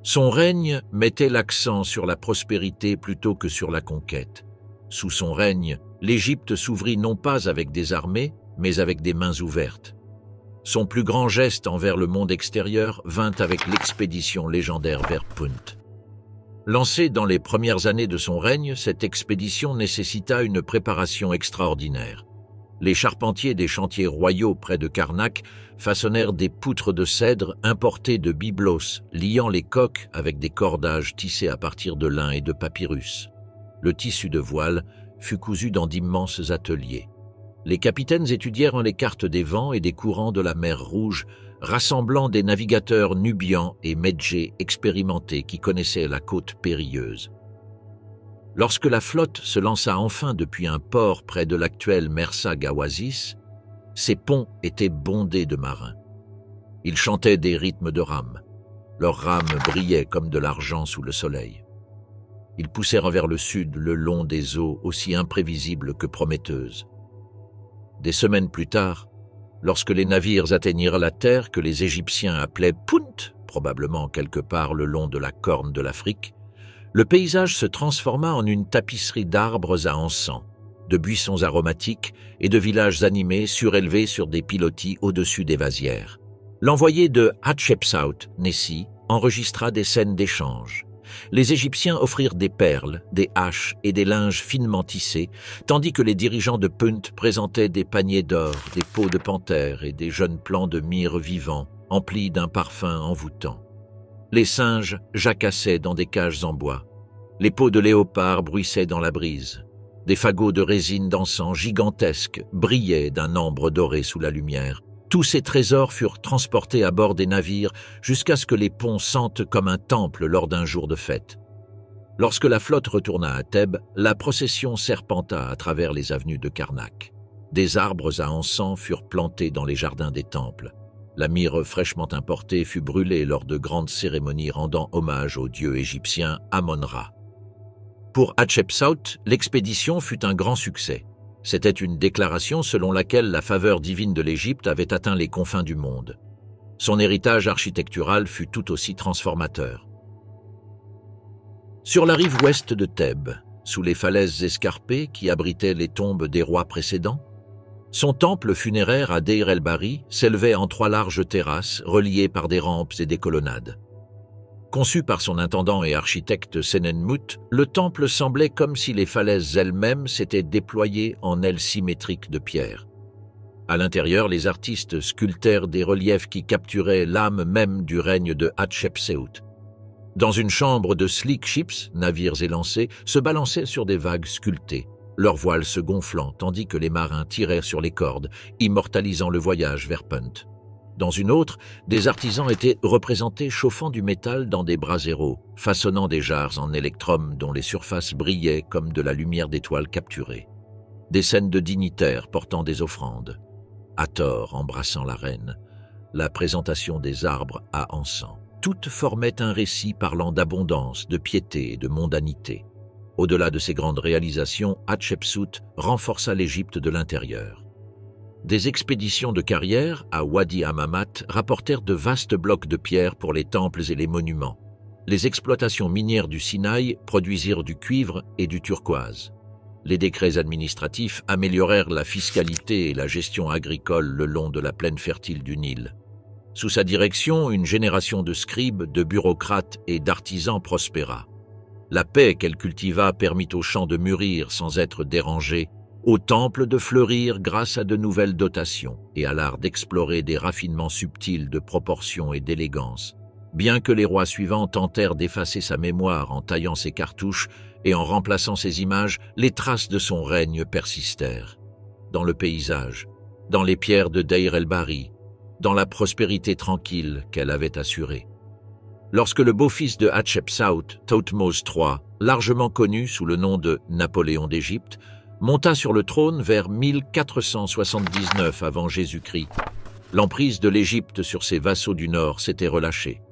Son règne mettait l'accent sur la prospérité plutôt que sur la conquête. Sous son règne, l'Égypte s'ouvrit non pas avec des armées, mais avec des mains ouvertes. Son plus grand geste envers le monde extérieur vint avec l'expédition légendaire vers Punt. Lancée dans les premières années de son règne, cette expédition nécessita une préparation extraordinaire. Les charpentiers des chantiers royaux près de Karnak façonnèrent des poutres de cèdre importées de Byblos, liant les coques avec des cordages tissés à partir de lin et de papyrus. Le tissu de voile fut cousu dans d'immenses ateliers. Les capitaines étudièrent les cartes des vents et des courants de la mer Rouge, rassemblant des navigateurs nubians et medjés expérimentés qui connaissaient la côte périlleuse. Lorsque la flotte se lança enfin depuis un port près de l'actuel Mersa Gawazis, ses ponts étaient bondés de marins. Ils chantaient des rythmes de rames. Leurs rames brillaient comme de l'argent sous le soleil. Ils poussèrent vers le sud le long des eaux aussi imprévisibles que prometteuses. Des semaines plus tard, lorsque les navires atteignirent la terre que les Égyptiens appelaient Punt, probablement quelque part le long de la corne de l'Afrique, le paysage se transforma en une tapisserie d'arbres à encens, de buissons aromatiques et de villages animés surélevés sur des pilotis au-dessus des vasières. L'envoyé de Hatshepsut, Nessi, enregistra des scènes d'échange. Les Égyptiens offrirent des perles, des haches et des linges finement tissés, tandis que les dirigeants de Punt présentaient des paniers d'or, des peaux de panthère et des jeunes plants de myrrhe vivants, emplis d'un parfum envoûtant. Les singes jacassaient dans des cages en bois. Les peaux de léopard bruissaient dans la brise. Des fagots de résine d'encens gigantesques brillaient d'un ambre doré sous la lumière. Tous ces trésors furent transportés à bord des navires jusqu'à ce que les ponts sentent comme un temple lors d'un jour de fête. Lorsque la flotte retourna à Thèbes, la procession serpenta à travers les avenues de Karnak. Des arbres à encens furent plantés dans les jardins des temples. La myrrhe fraîchement importée fut brûlée lors de grandes cérémonies rendant hommage au dieu égyptien Amon-Ra. Pour Hatshepsut, l'expédition fut un grand succès. C'était une déclaration selon laquelle la faveur divine de l'Égypte avait atteint les confins du monde. Son héritage architectural fut tout aussi transformateur. Sur la rive ouest de Thèbes, sous les falaises escarpées qui abritaient les tombes des rois précédents, son temple funéraire à Deir el-Bahri s'élevait en 3 larges terrasses reliées par des rampes et des colonnades. Conçu par son intendant et architecte Senenmut, le temple semblait comme si les falaises elles-mêmes s'étaient déployées en ailes symétriques de pierre. À l'intérieur, les artistes sculptèrent des reliefs qui capturaient l'âme même du règne de Hatshepsut. Dans une chambre de sleek ships, navires élancés, se balançaient sur des vagues sculptées, leurs voiles se gonflant tandis que les marins tirèrent sur les cordes, immortalisant le voyage vers Punt. Dans une autre, des artisans étaient représentés chauffant du métal dans des braseros, façonnant des jarres en électrum dont les surfaces brillaient comme de la lumière d'étoiles capturées. Des scènes de dignitaires portant des offrandes. Hathor embrassant la reine. La présentation des arbres à encens. Toutes formaient un récit parlant d'abondance, de piété et de mondanité. Au-delà de ces grandes réalisations, Hatshepsut renforça l'Égypte de l'intérieur. Des expéditions de carrière à Wadi Hammamat rapportèrent de vastes blocs de pierre pour les temples et les monuments. Les exploitations minières du Sinaï produisirent du cuivre et du turquoise. Les décrets administratifs améliorèrent la fiscalité et la gestion agricole le long de la plaine fertile du Nil. Sous sa direction, une génération de scribes, de bureaucrates et d'artisans prospéra. La paix qu'elle cultiva permit aux champs de mûrir sans être dérangés, au temple de fleurir grâce à de nouvelles dotations et à l'art d'explorer des raffinements subtils de proportion et d'élégance, bien que les rois suivants tentèrent d'effacer sa mémoire en taillant ses cartouches et en remplaçant ses images, les traces de son règne persistèrent. dans le paysage, dans les pierres de Deir el-Bahri, dans la prospérité tranquille qu'elle avait assurée. Lorsque le beau-fils de Hatshepsut, Thothmose III, largement connu sous le nom de Napoléon d'Égypte, monta sur le trône vers 1479 avant Jésus-Christ, l'emprise de l'Égypte sur ses vassaux du Nord s'était relâchée.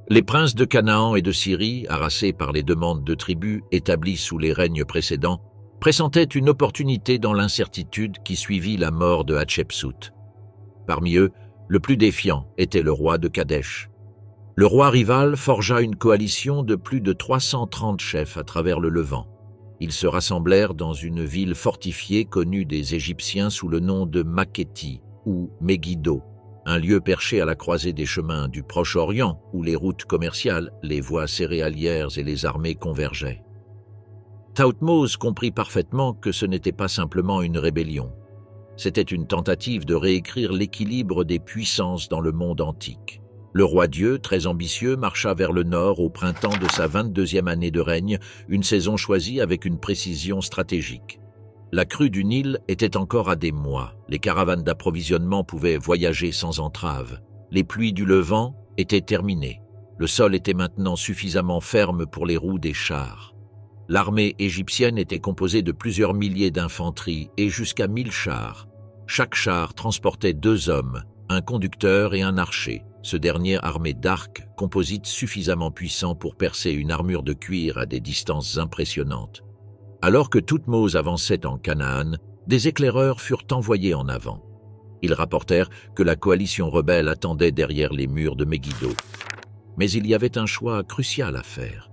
Les princes de Canaan et de Syrie, harassés par les demandes de tribus établies sous les règnes précédents, pressentaient une opportunité dans l'incertitude qui suivit la mort de Hatshepsut. Parmi eux, le plus défiant était le roi de Kadesh. Le roi rival forgea une coalition de plus de 330 chefs à travers le Levant. Ils se rassemblèrent dans une ville fortifiée connue des Égyptiens sous le nom de Makhéti ou Megiddo, un lieu perché à la croisée des chemins du Proche-Orient où les routes commerciales, les voies céréalières et les armées convergeaient. Thothmose comprit parfaitement que ce n'était pas simplement une rébellion. C'était une tentative de réécrire l'équilibre des puissances dans le monde antique. Le roi-dieu, très ambitieux, marcha vers le nord au printemps de sa 22e année de règne, une saison choisie avec une précision stratégique. La crue du Nil était encore à des mois. Les caravanes d'approvisionnement pouvaient voyager sans entrave. Les pluies du Levant étaient terminées. Le sol était maintenant suffisamment ferme pour les roues des chars. L'armée égyptienne était composée de plusieurs milliers d'infanterie et jusqu'à 1000 chars. Chaque char transportait 2 hommes, un conducteur et un archer, ce dernier armé d'arcs composites suffisamment puissants pour percer une armure de cuir à des distances impressionnantes. Alors que Thothmose avançait en Canaan, des éclaireurs furent envoyés en avant. Ils rapportèrent que la coalition rebelle attendait derrière les murs de Megiddo. Mais il y avait un choix crucial à faire.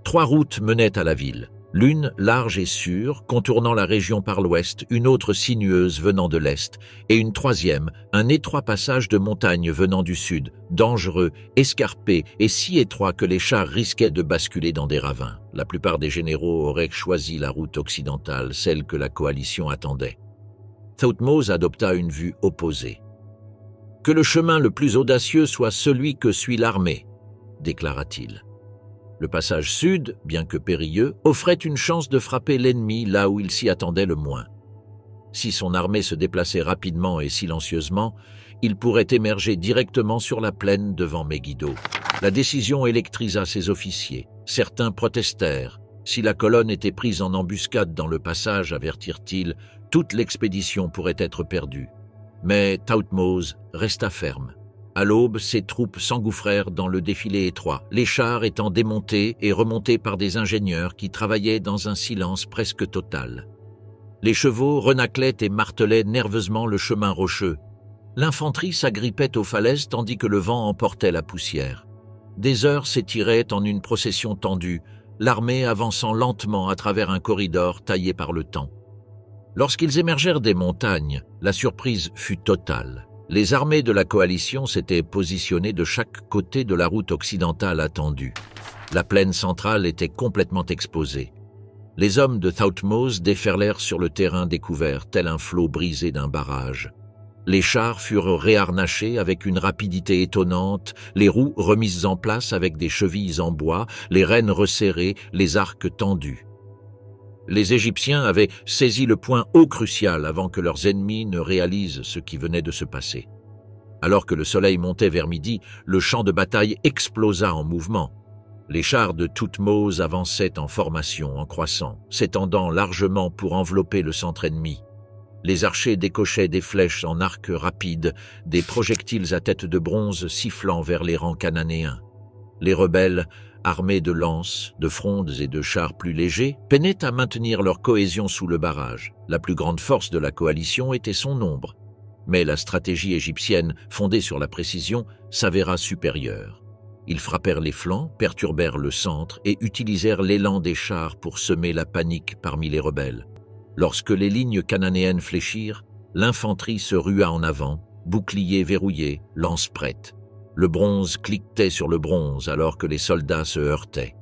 3 routes menaient à la ville. L'une large et sûre, contournant la région par l'ouest, une autre sinueuse venant de l'est, et une troisième, un étroit passage de montagne venant du sud, dangereux, escarpé et si étroit que les chars risquaient de basculer dans des ravins. La plupart des généraux auraient choisi la route occidentale, celle que la coalition attendait. Thothmose adopta une vue opposée. « Que le chemin le plus audacieux soit celui que suit l'armée », déclara-t-il. Le passage sud, bien que périlleux, offrait une chance de frapper l'ennemi là où il s'y attendait le moins. Si son armée se déplaçait rapidement et silencieusement, il pourrait émerger directement sur la plaine devant Megiddo. La décision électrisa ses officiers. Certains protestèrent. Si la colonne était prise en embuscade dans le passage, avertirent-ils, toute l'expédition pourrait être perdue. Mais Thothmose resta ferme. À l'aube, ses troupes s'engouffrèrent dans le défilé étroit, les chars étant démontés et remontés par des ingénieurs qui travaillaient dans un silence presque total. Les chevaux renaclaient et martelaient nerveusement le chemin rocheux. L'infanterie s'agrippait aux falaises tandis que le vent emportait la poussière. Des heures s'étiraient en une procession tendue, l'armée avançant lentement à travers un corridor taillé par le temps. Lorsqu'ils émergèrent des montagnes, la surprise fut totale. Les armées de la coalition s'étaient positionnées de chaque côté de la route occidentale attendue. La plaine centrale était complètement exposée. Les hommes de Thothmose déferlèrent sur le terrain découvert, tel un flot brisé d'un barrage. Les chars furent réharnachés avec une rapidité étonnante, les roues remises en place avec des chevilles en bois, les rênes resserrées, les arcs tendus. Les Égyptiens avaient saisi le point haut crucial avant que leurs ennemis ne réalisent ce qui venait de se passer. Alors que le soleil montait vers midi, le champ de bataille explosa en mouvement. Les chars de Thothmose avançaient en formation, en croissant, s'étendant largement pour envelopper le centre ennemi. Les archers décochaient des flèches en arc rapide, des projectiles à tête de bronze sifflant vers les rangs cananéens. Les rebelles, armés de lances, de frondes et de chars plus légers, peinaient à maintenir leur cohésion sous le barrage. La plus grande force de la coalition était son nombre. Mais la stratégie égyptienne, fondée sur la précision, s'avéra supérieure. Ils frappèrent les flancs, perturbèrent le centre et utilisèrent l'élan des chars pour semer la panique parmi les rebelles. Lorsque les lignes cananéennes fléchirent, l'infanterie se rua en avant, boucliers verrouillés, lances prêtes. Le bronze cliquetait sur le bronze alors que les soldats se heurtaient.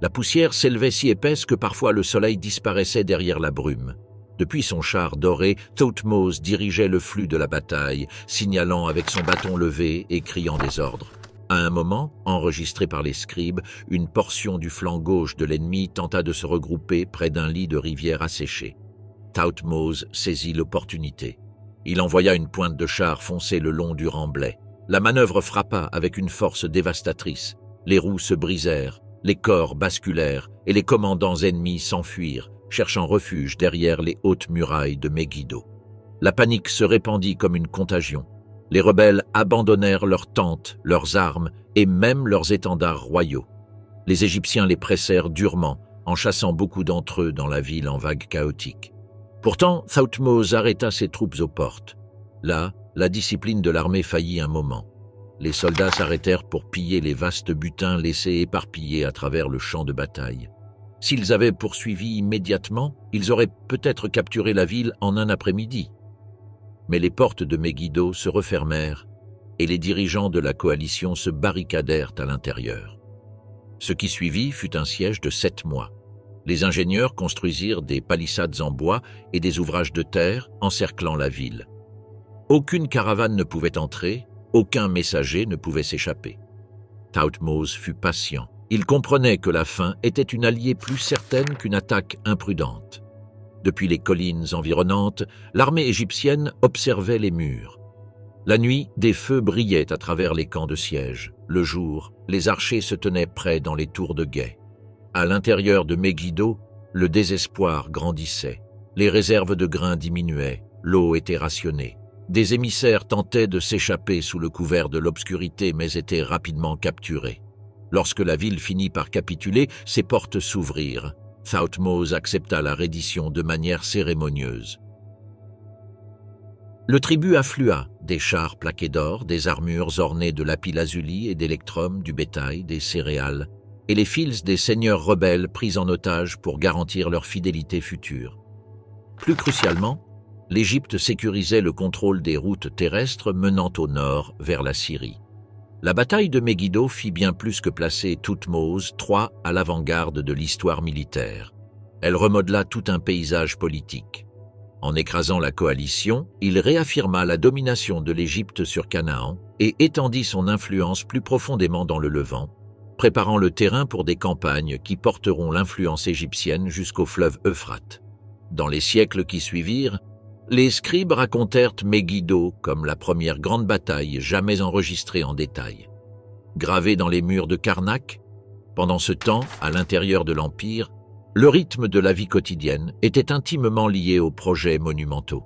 La poussière s'élevait si épaisse que parfois le soleil disparaissait derrière la brume. Depuis son char doré, Thothmose dirigeait le flux de la bataille, signalant avec son bâton levé et criant des ordres. À un moment, enregistré par les scribes, une portion du flanc gauche de l'ennemi tenta de se regrouper près d'un lit de rivière asséchée. Thothmose saisit l'opportunité. Il envoya une pointe de char foncer le long du remblai. La manœuvre frappa avec une force dévastatrice. Les roues se brisèrent, les corps basculèrent et les commandants ennemis s'enfuirent, cherchant refuge derrière les hautes murailles de Megiddo. La panique se répandit comme une contagion. Les rebelles abandonnèrent leurs tentes, leurs armes et même leurs étendards royaux. Les Égyptiens les pressèrent durement, en chassant beaucoup d'entre eux dans la ville en vagues chaotiques. Pourtant, Thothmose arrêta ses troupes aux portes. Là, la discipline de l'armée faillit un moment. Les soldats s'arrêtèrent pour piller les vastes butins laissés éparpillés à travers le champ de bataille. S'ils avaient poursuivi immédiatement, ils auraient peut-être capturé la ville en un après-midi. Mais les portes de Megiddo se refermèrent et les dirigeants de la coalition se barricadèrent à l'intérieur. Ce qui suivit fut un siège de 7 mois. Les ingénieurs construisirent des palissades en bois et des ouvrages de terre encerclant la ville. Aucune caravane ne pouvait entrer, aucun messager ne pouvait s'échapper. Thothmose fut patient. Il comprenait que la faim était une alliée plus certaine qu'une attaque imprudente. Depuis les collines environnantes, l'armée égyptienne observait les murs. La nuit, des feux brillaient à travers les camps de siège. Le jour, les archers se tenaient prêts dans les tours de guet. À l'intérieur de Megiddo, le désespoir grandissait. Les réserves de grains diminuaient, l'eau était rationnée. Des émissaires tentaient de s'échapper sous le couvert de l'obscurité mais étaient rapidement capturés. Lorsque la ville finit par capituler, ses portes s'ouvrirent. Thothmose accepta la reddition de manière cérémonieuse. Le tribut afflua, des chars plaqués d'or, des armures ornées de lapis-lazuli et d'électrum, du bétail, des céréales, et les fils des seigneurs rebelles pris en otage pour garantir leur fidélité future. Plus crucialement, l'Égypte sécurisait le contrôle des routes terrestres menant au nord vers la Syrie. La bataille de Megiddo fit bien plus que placer Thothmose III à l'avant-garde de l'histoire militaire. Elle remodela tout un paysage politique. En écrasant la coalition, il réaffirma la domination de l'Égypte sur Canaan et étendit son influence plus profondément dans le Levant, préparant le terrain pour des campagnes qui porteront l'influence égyptienne jusqu'au fleuve Euphrate. Dans les siècles qui suivirent, les scribes racontèrent Megiddo comme la première grande bataille jamais enregistrée en détail. Gravée dans les murs de Karnak, pendant ce temps, à l'intérieur de l'Empire, le rythme de la vie quotidienne était intimement lié aux projets monumentaux.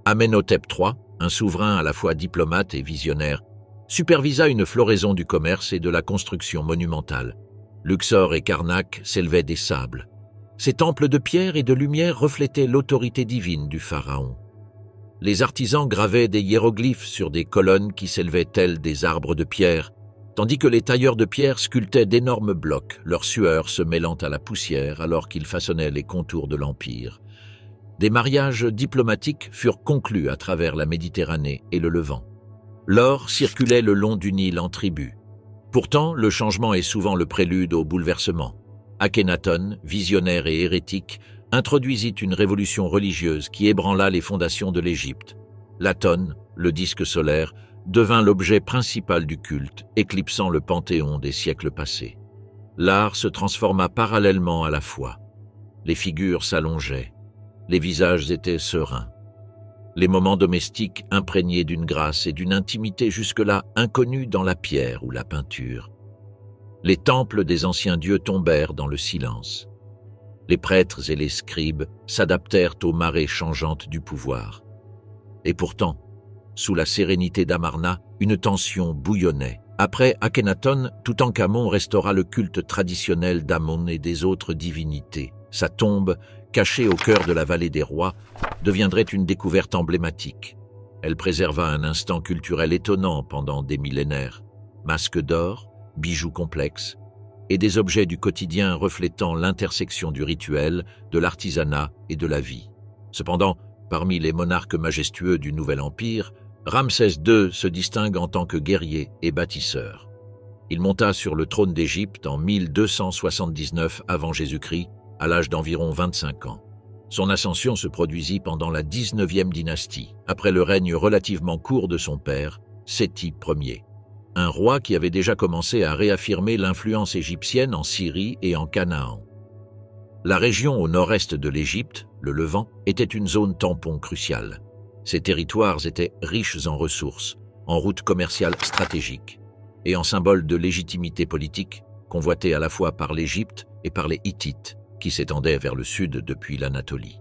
Amenhotep III, un souverain à la fois diplomate et visionnaire, supervisa une floraison du commerce et de la construction monumentale. Luxor et Karnak s'élevaient des sables. Ces temples de pierre et de lumière reflétaient l'autorité divine du pharaon. Les artisans gravaient des hiéroglyphes sur des colonnes qui s'élevaient telles des arbres de pierre, tandis que les tailleurs de pierre sculptaient d'énormes blocs, leur sueur se mêlant à la poussière alors qu'ils façonnaient les contours de l'Empire. Des mariages diplomatiques furent conclus à travers la Méditerranée et le Levant. L'or circulait le long du Nil en tribus. Pourtant, le changement est souvent le prélude au bouleversement. Akhénaton, visionnaire et hérétique, introduisit une révolution religieuse qui ébranla les fondations de l'Égypte. L'Aton, le disque solaire, devint l'objet principal du culte, éclipsant le panthéon des siècles passés. L'art se transforma parallèlement à la foi. Les figures s'allongeaient, les visages étaient sereins. Les moments domestiques imprégnés d'une grâce et d'une intimité jusque-là inconnues dans la pierre ou la peinture. Les temples des anciens dieux tombèrent dans le silence. Les prêtres et les scribes s'adaptèrent aux marées changeantes du pouvoir. Et pourtant, sous la sérénité d'Amarna, une tension bouillonnait. Après Akhénaton, Toutankhamon restaura le culte traditionnel d'Amon et des autres divinités. Sa tombe, cachée au cœur de la vallée des rois, deviendrait une découverte emblématique. Elle préserva un instant culturel étonnant pendant des millénaires. Masques d'or, bijoux complexes, et des objets du quotidien reflétant l'intersection du rituel, de l'artisanat et de la vie. Cependant, parmi les monarques majestueux du Nouvel Empire, Ramsès II se distingue en tant que guerrier et bâtisseur. Il monta sur le trône d'Égypte en 1279 avant Jésus-Christ, à l'âge d'environ 25 ans. Son ascension se produisit pendant la 19e dynastie, après le règne relativement court de son père, Séti Ier, un roi qui avait déjà commencé à réaffirmer l'influence égyptienne en Syrie et en Canaan. La région au nord-est de l'Égypte, le Levant, était une zone tampon cruciale. Ces territoires étaient riches en ressources, en routes commerciales stratégiques et en symboles de légitimité politique, convoités à la fois par l'Égypte et par les Hittites, qui s'étendaient vers le sud depuis l'Anatolie.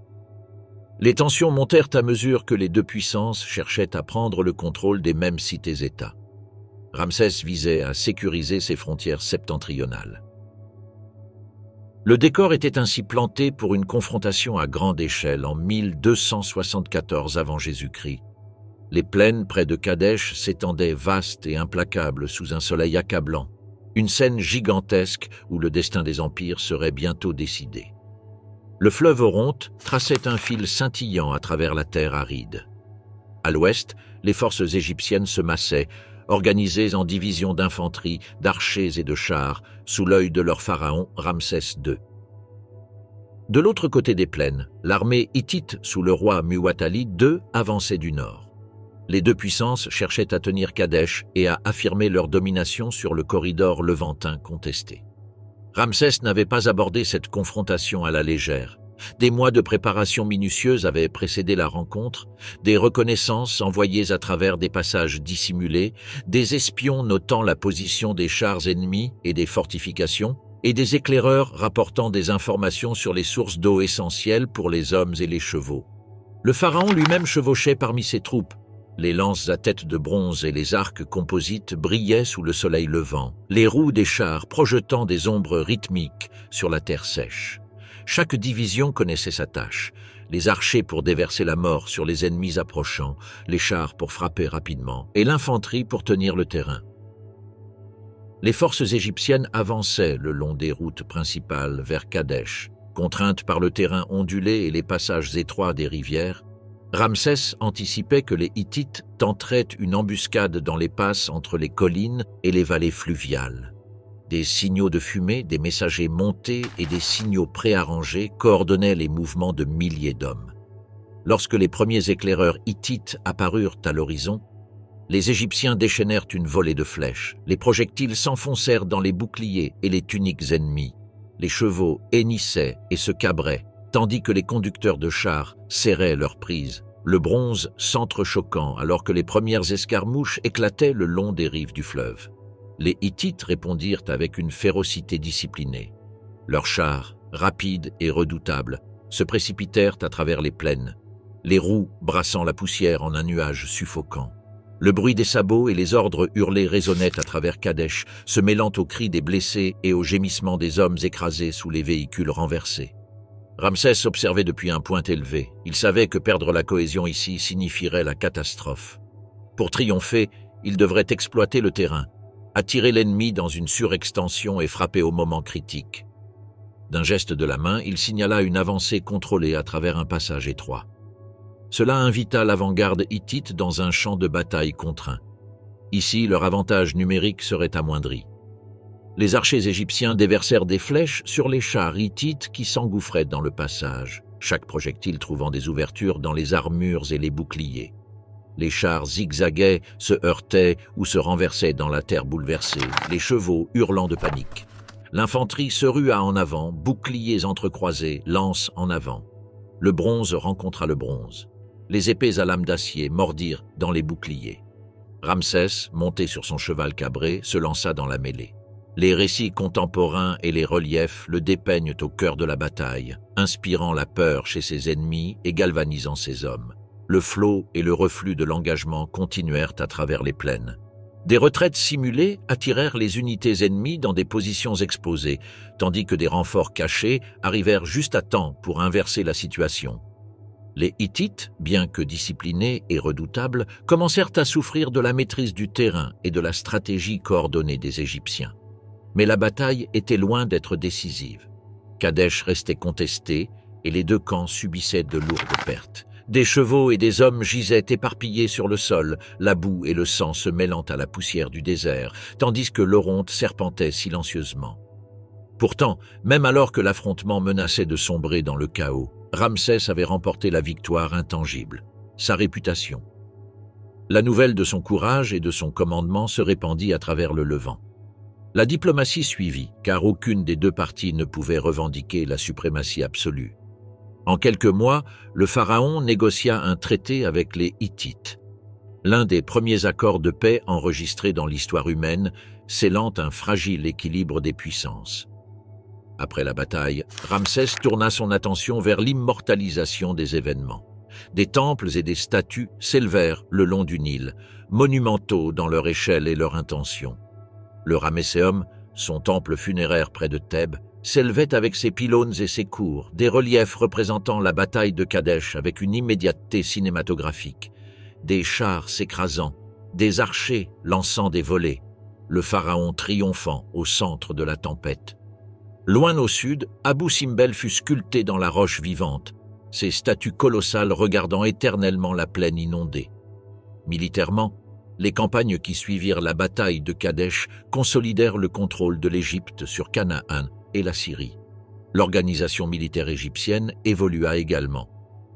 Les tensions montèrent à mesure que les deux puissances cherchaient à prendre le contrôle des mêmes cités-États. Ramsès visait à sécuriser ses frontières septentrionales. Le décor était ainsi planté pour une confrontation à grande échelle en 1274 avant Jésus-Christ. Les plaines près de Kadesh s'étendaient vastes et implacables sous un soleil accablant, une scène gigantesque où le destin des empires serait bientôt décidé. Le fleuve Oronte traçait un fil scintillant à travers la terre aride. À l'ouest, les forces égyptiennes se massaient, organisées en divisions d'infanterie, d'archers et de chars, sous l'œil de leur pharaon Ramsès II. De l'autre côté des plaines, l'armée hittite sous le roi Muwatalli II avançait du nord. Les deux puissances cherchaient à tenir Kadesh et à affirmer leur domination sur le corridor levantin contesté. Ramsès n'avait pas abordé cette confrontation à la légère. Des mois de préparation minutieuse avaient précédé la rencontre, des reconnaissances envoyées à travers des passages dissimulés, des espions notant la position des chars ennemis et des fortifications, et des éclaireurs rapportant des informations sur les sources d'eau essentielles pour les hommes et les chevaux. Le pharaon lui-même chevauchait parmi ses troupes. Les lances à tête de bronze et les arcs composites brillaient sous le soleil levant, les roues des chars projetant des ombres rythmiques sur la terre sèche. Chaque division connaissait sa tâche, les archers pour déverser la mort sur les ennemis approchants, les chars pour frapper rapidement, et l'infanterie pour tenir le terrain. Les forces égyptiennes avançaient le long des routes principales vers Kadesh. Contraintes par le terrain ondulé et les passages étroits des rivières, Ramsès anticipait que les Hittites tenteraient une embuscade dans les passes entre les collines et les vallées fluviales. Des signaux de fumée, des messagers montés et des signaux préarrangés coordonnaient les mouvements de milliers d'hommes. Lorsque les premiers éclaireurs hittites apparurent à l'horizon, les Égyptiens déchaînèrent une volée de flèches. Les projectiles s'enfoncèrent dans les boucliers et les tuniques ennemies. Les chevaux hennissaient et se cabraient, tandis que les conducteurs de chars serraient leur prise, le bronze s'entrechoquant alors que les premières escarmouches éclataient le long des rives du fleuve. Les Hittites répondirent avec une férocité disciplinée. Leurs chars, rapides et redoutables, se précipitèrent à travers les plaines, les roues brassant la poussière en un nuage suffocant. Le bruit des sabots et les ordres hurlés résonnaient à travers Kadesh, se mêlant aux cris des blessés et aux gémissements des hommes écrasés sous les véhicules renversés. Ramsès observait depuis un point élevé. Il savait que perdre la cohésion ici signifierait la catastrophe. Pour triompher, il devrait exploiter le terrain, attirer l'ennemi dans une surextension et frapper au moment critique. D'un geste de la main, il signala une avancée contrôlée à travers un passage étroit. Cela invita l'avant-garde hittite dans un champ de bataille contraint. Ici, leur avantage numérique serait amoindri. Les archers égyptiens déversèrent des flèches sur les chars hittites qui s'engouffraient dans le passage, chaque projectile trouvant des ouvertures dans les armures et les boucliers. Les chars zigzaguaient, se heurtaient ou se renversaient dans la terre bouleversée, les chevaux hurlant de panique. L'infanterie se rua en avant, boucliers entrecroisés, lances en avant. Le bronze rencontra le bronze. Les épées à lame d'acier mordirent dans les boucliers. Ramsès, monté sur son cheval cabré, se lança dans la mêlée. Les récits contemporains et les reliefs le dépeignent au cœur de la bataille, inspirant la peur chez ses ennemis et galvanisant ses hommes. Le flot et le reflux de l'engagement continuèrent à travers les plaines. Des retraites simulées attirèrent les unités ennemies dans des positions exposées, tandis que des renforts cachés arrivèrent juste à temps pour inverser la situation. Les Hittites, bien que disciplinés et redoutables, commencèrent à souffrir de la maîtrise du terrain et de la stratégie coordonnée des Égyptiens. Mais la bataille était loin d'être décisive. Kadesh restait contesté et les deux camps subissaient de lourdes pertes. Des chevaux et des hommes gisaient éparpillés sur le sol, la boue et le sang se mêlant à la poussière du désert, tandis que l'Oronte serpentait silencieusement. Pourtant, même alors que l'affrontement menaçait de sombrer dans le chaos, Ramsès avait remporté la victoire intangible, sa réputation. La nouvelle de son courage et de son commandement se répandit à travers le Levant. La diplomatie suivit, car aucune des deux parties ne pouvait revendiquer la suprématie absolue. En quelques mois, le pharaon négocia un traité avec les Hittites. L'un des premiers accords de paix enregistrés dans l'histoire humaine, scellant un fragile équilibre des puissances. Après la bataille, Ramsès tourna son attention vers l'immortalisation des événements. Des temples et des statues s'élevèrent le long du Nil, monumentaux dans leur échelle et leur intention. Le Ramesséum, son temple funéraire près de Thèbes, s'élevait avec ses pylônes et ses cours, des reliefs représentant la bataille de Kadesh avec une immédiateté cinématographique, des chars s'écrasant, des archers lançant des volées, le pharaon triomphant au centre de la tempête. Loin au sud, Abou Simbel fut sculpté dans la roche vivante, ses statues colossales regardant éternellement la plaine inondée. Militairement, les campagnes qui suivirent la bataille de Kadesh consolidèrent le contrôle de l'Égypte sur Canaan et la Syrie. L'organisation militaire égyptienne évolua également.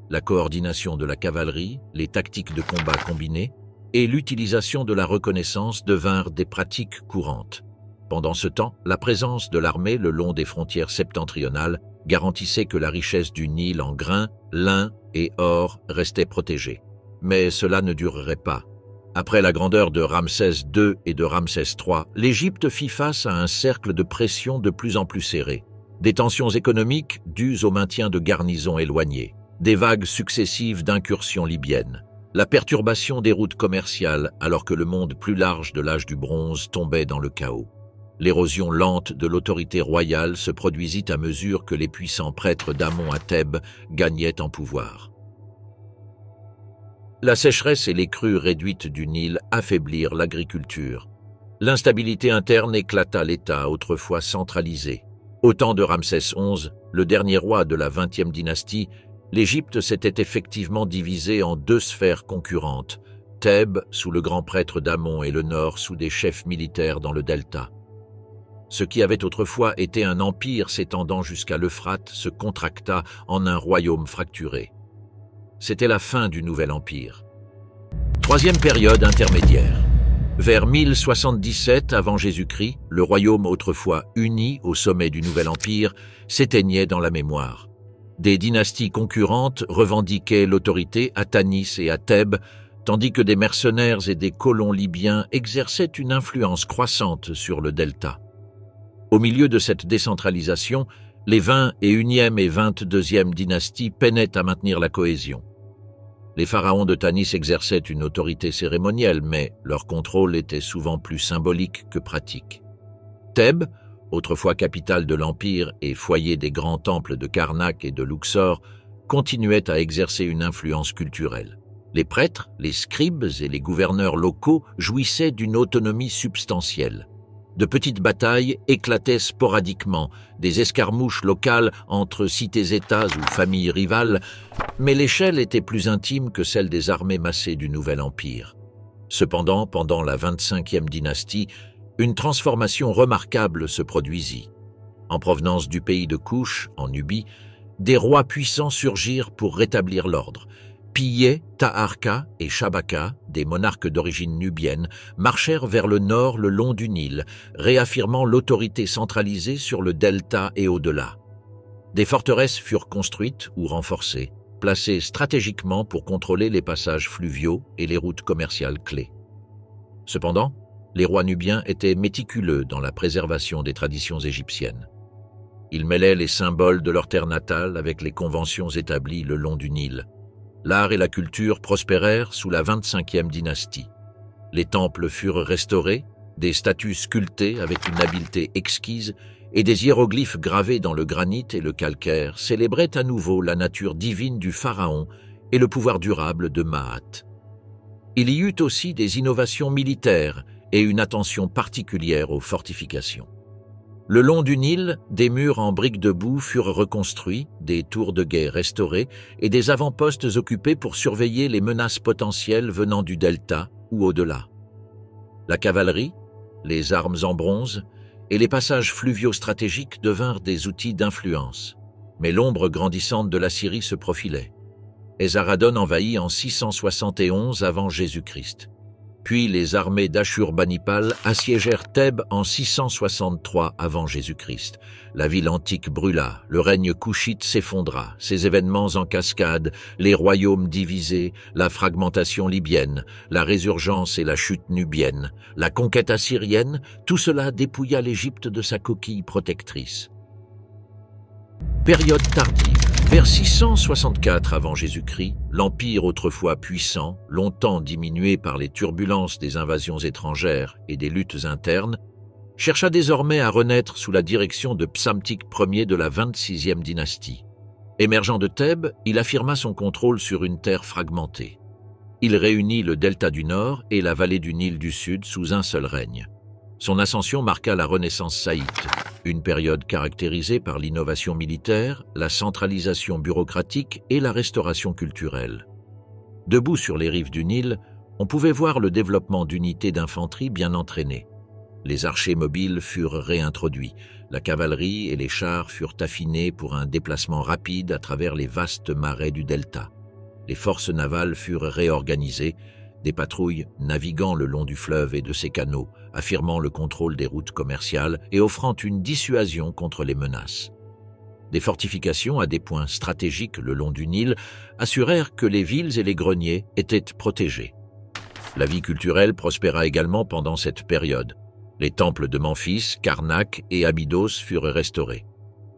La coordination de la cavalerie, les tactiques de combat combinées et l'utilisation de la reconnaissance devinrent des pratiques courantes. Pendant ce temps, la présence de l'armée le long des frontières septentrionales garantissait que la richesse du Nil en grains, lin et or restait protégée. Mais cela ne durerait pas. Après la grandeur de Ramsès II et de Ramsès III, l'Égypte fit face à un cercle de pression de plus en plus serré. Des tensions économiques dues au maintien de garnisons éloignées, des vagues successives d'incursions libyennes, la perturbation des routes commerciales alors que le monde plus large de l'âge du bronze tombait dans le chaos. L'érosion lente de l'autorité royale se produisit à mesure que les puissants prêtres d'Amon à Thèbes gagnaient en pouvoir. La sécheresse et les crues réduites du Nil affaiblirent l'agriculture. L'instabilité interne éclata l'État autrefois centralisé. Au temps de Ramsès XI, le dernier roi de la 20e dynastie, l'Égypte s'était effectivement divisée en deux sphères concurrentes, Thèbes sous le grand prêtre d'Amon et le nord sous des chefs militaires dans le delta. Ce qui avait autrefois été un empire s'étendant jusqu'à l'Euphrate se contracta en un royaume fracturé. C'était la fin du nouvel empire. Troisième période intermédiaire. Vers 1077 avant Jésus-Christ, le royaume autrefois uni au sommet du nouvel empire s'éteignait dans la mémoire. Des dynasties concurrentes revendiquaient l'autorité à Tanis et à Thèbes, tandis que des mercenaires et des colons libyens exerçaient une influence croissante sur le delta. Au milieu de cette décentralisation, les 21e et 22e dynasties peinaient à maintenir la cohésion. Les pharaons de Tanis exerçaient une autorité cérémonielle, mais leur contrôle était souvent plus symbolique que pratique. Thèbes, autrefois capitale de l'Empire et foyer des grands temples de Karnak et de Luxor, continuait à exercer une influence culturelle. Les prêtres, les scribes et les gouverneurs locaux jouissaient d'une autonomie substantielle. De petites batailles éclataient sporadiquement, des escarmouches locales entre cités-États ou familles rivales, mais l'échelle était plus intime que celle des armées massées du Nouvel Empire. Cependant, pendant la 25e dynastie, une transformation remarquable se produisit. En provenance du pays de Couche, en Nubie, des rois puissants surgirent pour rétablir l'ordre. Pillé, Taharka et Shabaka, des monarques d'origine nubienne, marchèrent vers le nord le long du Nil, réaffirmant l'autorité centralisée sur le delta et au-delà. Des forteresses furent construites ou renforcées, placées stratégiquement pour contrôler les passages fluviaux et les routes commerciales clés. Cependant, les rois nubiens étaient méticuleux dans la préservation des traditions égyptiennes. Ils mêlaient les symboles de leur terre natale avec les conventions établies le long du Nil. L'art et la culture prospérèrent sous la 25e dynastie. Les temples furent restaurés, des statues sculptées avec une habileté exquise et des hiéroglyphes gravés dans le granit et le calcaire célébraient à nouveau la nature divine du pharaon et le pouvoir durable de Maat. Il y eut aussi des innovations militaires et une attention particulière aux fortifications. Le long du Nil, des murs en briques de boue furent reconstruits, des tours de guet restaurées et des avant-postes occupés pour surveiller les menaces potentielles venant du delta ou au-delà. La cavalerie, les armes en bronze et les passages fluviaux stratégiques devinrent des outils d'influence. Mais l'ombre grandissante de la Syrie se profilait. Esarhaddon envahit en 671 avant Jésus-Christ. Puis les armées d'Ashurbanipal assiégèrent Thèbes en 663 avant Jésus-Christ. La ville antique brûla, le règne couchite s'effondra, ces événements en cascade, les royaumes divisés, la fragmentation libyenne, la résurgence et la chute nubienne, la conquête assyrienne, tout cela dépouilla l'Égypte de sa coquille protectrice. Période tardive. Vers 664 avant Jésus-Christ, l'Empire autrefois puissant, longtemps diminué par les turbulences des invasions étrangères et des luttes internes, chercha désormais à renaître sous la direction de Psamtik Ier de la 26e dynastie. Émergeant de Thèbes, il affirma son contrôle sur une terre fragmentée. Il réunit le delta du Nord et la vallée du Nil du Sud sous un seul règne. Son ascension marqua la Renaissance saïte, une période caractérisée par l'innovation militaire, la centralisation bureaucratique et la restauration culturelle. Debout sur les rives du Nil, on pouvait voir le développement d'unités d'infanterie bien entraînées. Les archers mobiles furent réintroduits, la cavalerie et les chars furent affinés pour un déplacement rapide à travers les vastes marais du delta. Les forces navales furent réorganisées, des patrouilles naviguant le long du fleuve et de ses canaux, affirmant le contrôle des routes commerciales et offrant une dissuasion contre les menaces. Des fortifications à des points stratégiques le long du Nil assurèrent que les villes et les greniers étaient protégés. La vie culturelle prospéra également pendant cette période. Les temples de Memphis, Karnak et Abydos furent restaurés.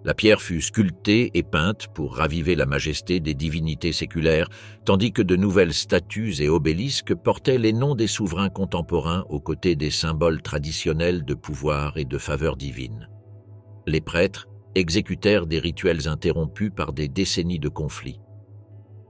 La pierre fut sculptée et peinte pour raviver la majesté des divinités séculaires, tandis que de nouvelles statues et obélisques portaient les noms des souverains contemporains aux côtés des symboles traditionnels de pouvoir et de faveur divine. Les prêtres exécutèrent des rituels interrompus par des décennies de conflits.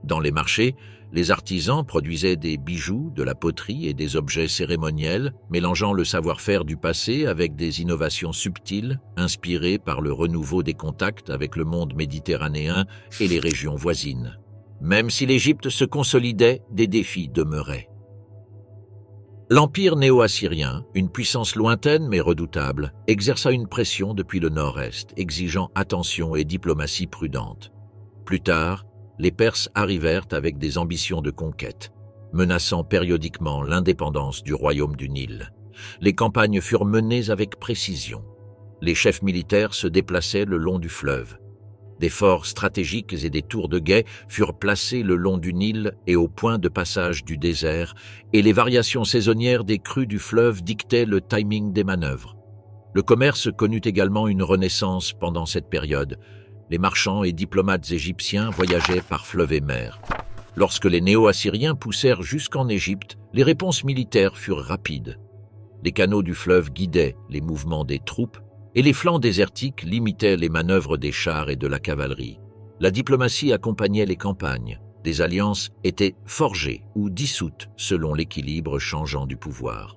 Dans les marchés, les artisans produisaient des bijoux, de la poterie et des objets cérémoniels, mélangeant le savoir-faire du passé avec des innovations subtiles, inspirées par le renouveau des contacts avec le monde méditerranéen et les régions voisines. Même si l'Égypte se consolidait, des défis demeuraient. L'Empire néo-assyrien, une puissance lointaine mais redoutable, exerça une pression depuis le nord-est, exigeant attention et diplomatie prudente. Plus tard, les Perses arrivèrent avec des ambitions de conquête, menaçant périodiquement l'indépendance du royaume du Nil. Les campagnes furent menées avec précision. Les chefs militaires se déplaçaient le long du fleuve. Des forts stratégiques et des tours de guet furent placés le long du Nil et au point de passage du désert, et les variations saisonnières des crues du fleuve dictaient le timing des manœuvres. Le commerce connut également une renaissance pendant cette période. Les marchands et diplomates égyptiens voyageaient par fleuve et mer. Lorsque les néo-assyriens poussèrent jusqu'en Égypte, les réponses militaires furent rapides. Les canaux du fleuve guidaient les mouvements des troupes et les flancs désertiques limitaient les manœuvres des chars et de la cavalerie. La diplomatie accompagnait les campagnes. Des alliances étaient forgées ou dissoutes selon l'équilibre changeant du pouvoir.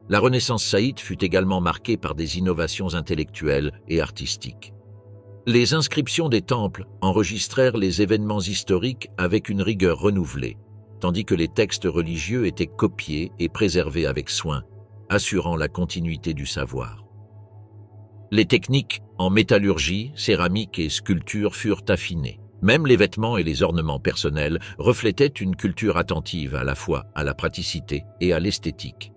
La Renaissance saïte fut également marquée par des innovations intellectuelles et artistiques. Les inscriptions des temples enregistrèrent les événements historiques avec une rigueur renouvelée, tandis que les textes religieux étaient copiés et préservés avec soin, assurant la continuité du savoir. Les techniques en métallurgie, céramique et sculpture furent affinées. Même les vêtements et les ornements personnels reflétaient une culture attentive à la fois à la praticité et à l'esthétique.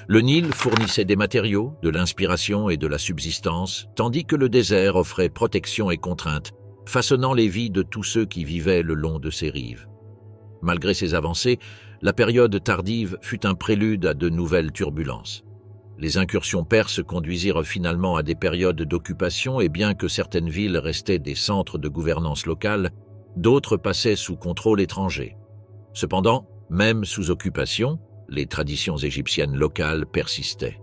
Le Nil fournissait des matériaux, de l'inspiration et de la subsistance, tandis que le désert offrait protection et contrainte, façonnant les vies de tous ceux qui vivaient le long de ses rives. Malgré ces avancées, la période tardive fut un prélude à de nouvelles turbulences. Les incursions perses conduisirent finalement à des périodes d'occupation et bien que certaines villes restaient des centres de gouvernance locale, d'autres passaient sous contrôle étranger. Cependant, même sous occupation, les traditions égyptiennes locales persistaient.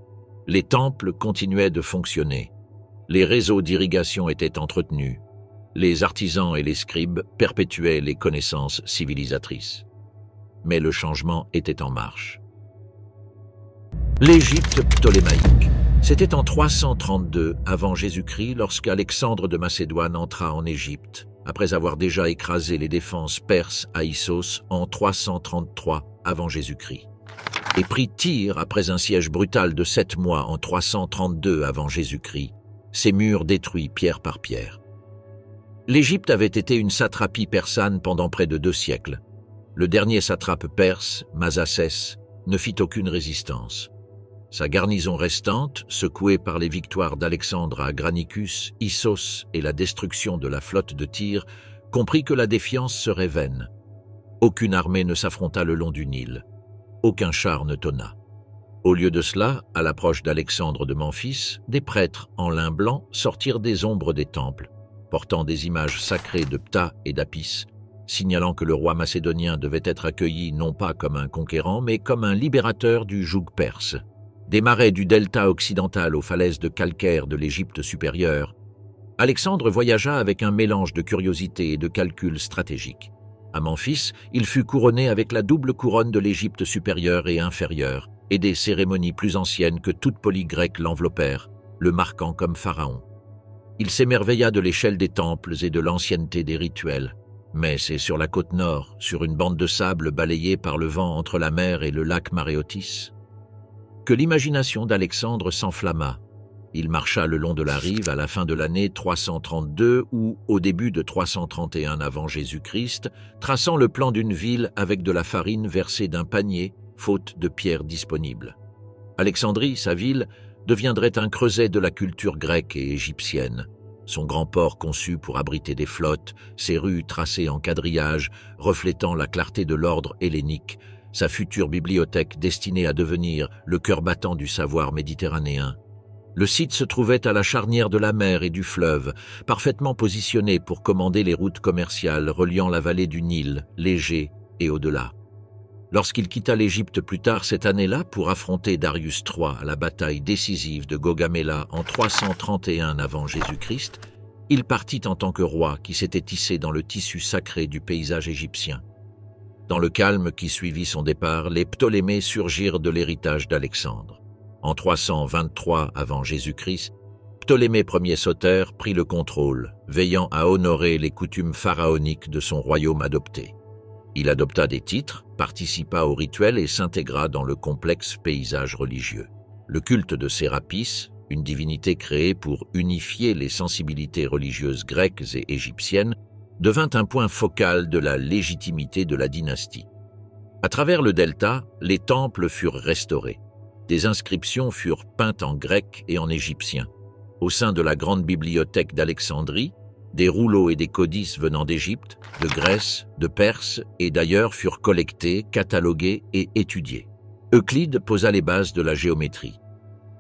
Les temples continuaient de fonctionner. Les réseaux d'irrigation étaient entretenus. Les artisans et les scribes perpétuaient les connaissances civilisatrices. Mais le changement était en marche. L'Égypte ptolémaïque. C'était en 332 avant Jésus-Christ lorsqu'Alexandre de Macédoine entra en Égypte, après avoir déjà écrasé les défenses perses à Issos en 333 avant Jésus-Christ, et prit Tyr après un siège brutal de 7 mois en 332 avant Jésus-Christ, ses murs détruits pierre par pierre. L'Égypte avait été une satrapie persane pendant près de 2 siècles. Le dernier satrape perse, Masacès, ne fit aucune résistance. Sa garnison restante, secouée par les victoires d'Alexandre à Granicus, Issos et la destruction de la flotte de Tyr, comprit que la défiance serait vaine. Aucune armée ne s'affronta le long du Nil. Aucun char ne tonna. Au lieu de cela, à l'approche d'Alexandre de Memphis, des prêtres en lin blanc sortirent des ombres des temples, portant des images sacrées de Ptah et d'Apis, signalant que le roi macédonien devait être accueilli non pas comme un conquérant, mais comme un libérateur du joug perse. Des marais du delta occidental aux falaises de calcaire de l'Égypte supérieure, Alexandre voyagea avec un mélange de curiosité et de calculs stratégiques. À Memphis, il fut couronné avec la double couronne de l'Égypte supérieure et inférieure, et des cérémonies plus anciennes que toute polis grecque l'enveloppèrent, le marquant comme pharaon. Il s'émerveilla de l'échelle des temples et de l'ancienneté des rituels. Mais c'est sur la côte nord, sur une bande de sable balayée par le vent entre la mer et le lac Maréotis, que l'imagination d'Alexandre s'enflamma. Il marcha le long de la rive à la fin de l'année 332 ou au début de 331 avant Jésus-Christ, traçant le plan d'une ville avec de la farine versée d'un panier, faute de pierres disponibles. Alexandrie, sa ville, deviendrait un creuset de la culture grecque et égyptienne. Son grand port conçu pour abriter des flottes, ses rues tracées en quadrillage, reflétant la clarté de l'ordre hellénique, sa future bibliothèque destinée à devenir le cœur battant du savoir méditerranéen. Le site se trouvait à la charnière de la mer et du fleuve, parfaitement positionné pour commander les routes commerciales reliant la vallée du Nil, l'Égée et au-delà. Lorsqu'il quitta l'Égypte plus tard cette année-là pour affronter Darius III à la bataille décisive de Gaugamela en 331 avant Jésus-Christ, il partit en tant que roi qui s'était tissé dans le tissu sacré du paysage égyptien. Dans le calme qui suivit son départ, les Ptolémées surgirent de l'héritage d'Alexandre. En 323 avant Jésus-Christ, Ptolémée Ier Soter prit le contrôle, veillant à honorer les coutumes pharaoniques de son royaume adopté. Il adopta des titres, participa aux rituels et s'intégra dans le complexe paysage religieux. Le culte de Sérapis, une divinité créée pour unifier les sensibilités religieuses grecques et égyptiennes, devint un point focal de la légitimité de la dynastie. À travers le delta, les temples furent restaurés. Des inscriptions furent peintes en grec et en égyptien. Au sein de la grande bibliothèque d'Alexandrie, des rouleaux et des codices venant d'Égypte, de Grèce, de Perse et d'ailleurs furent collectés, catalogués et étudiés. Euclide posa les bases de la géométrie.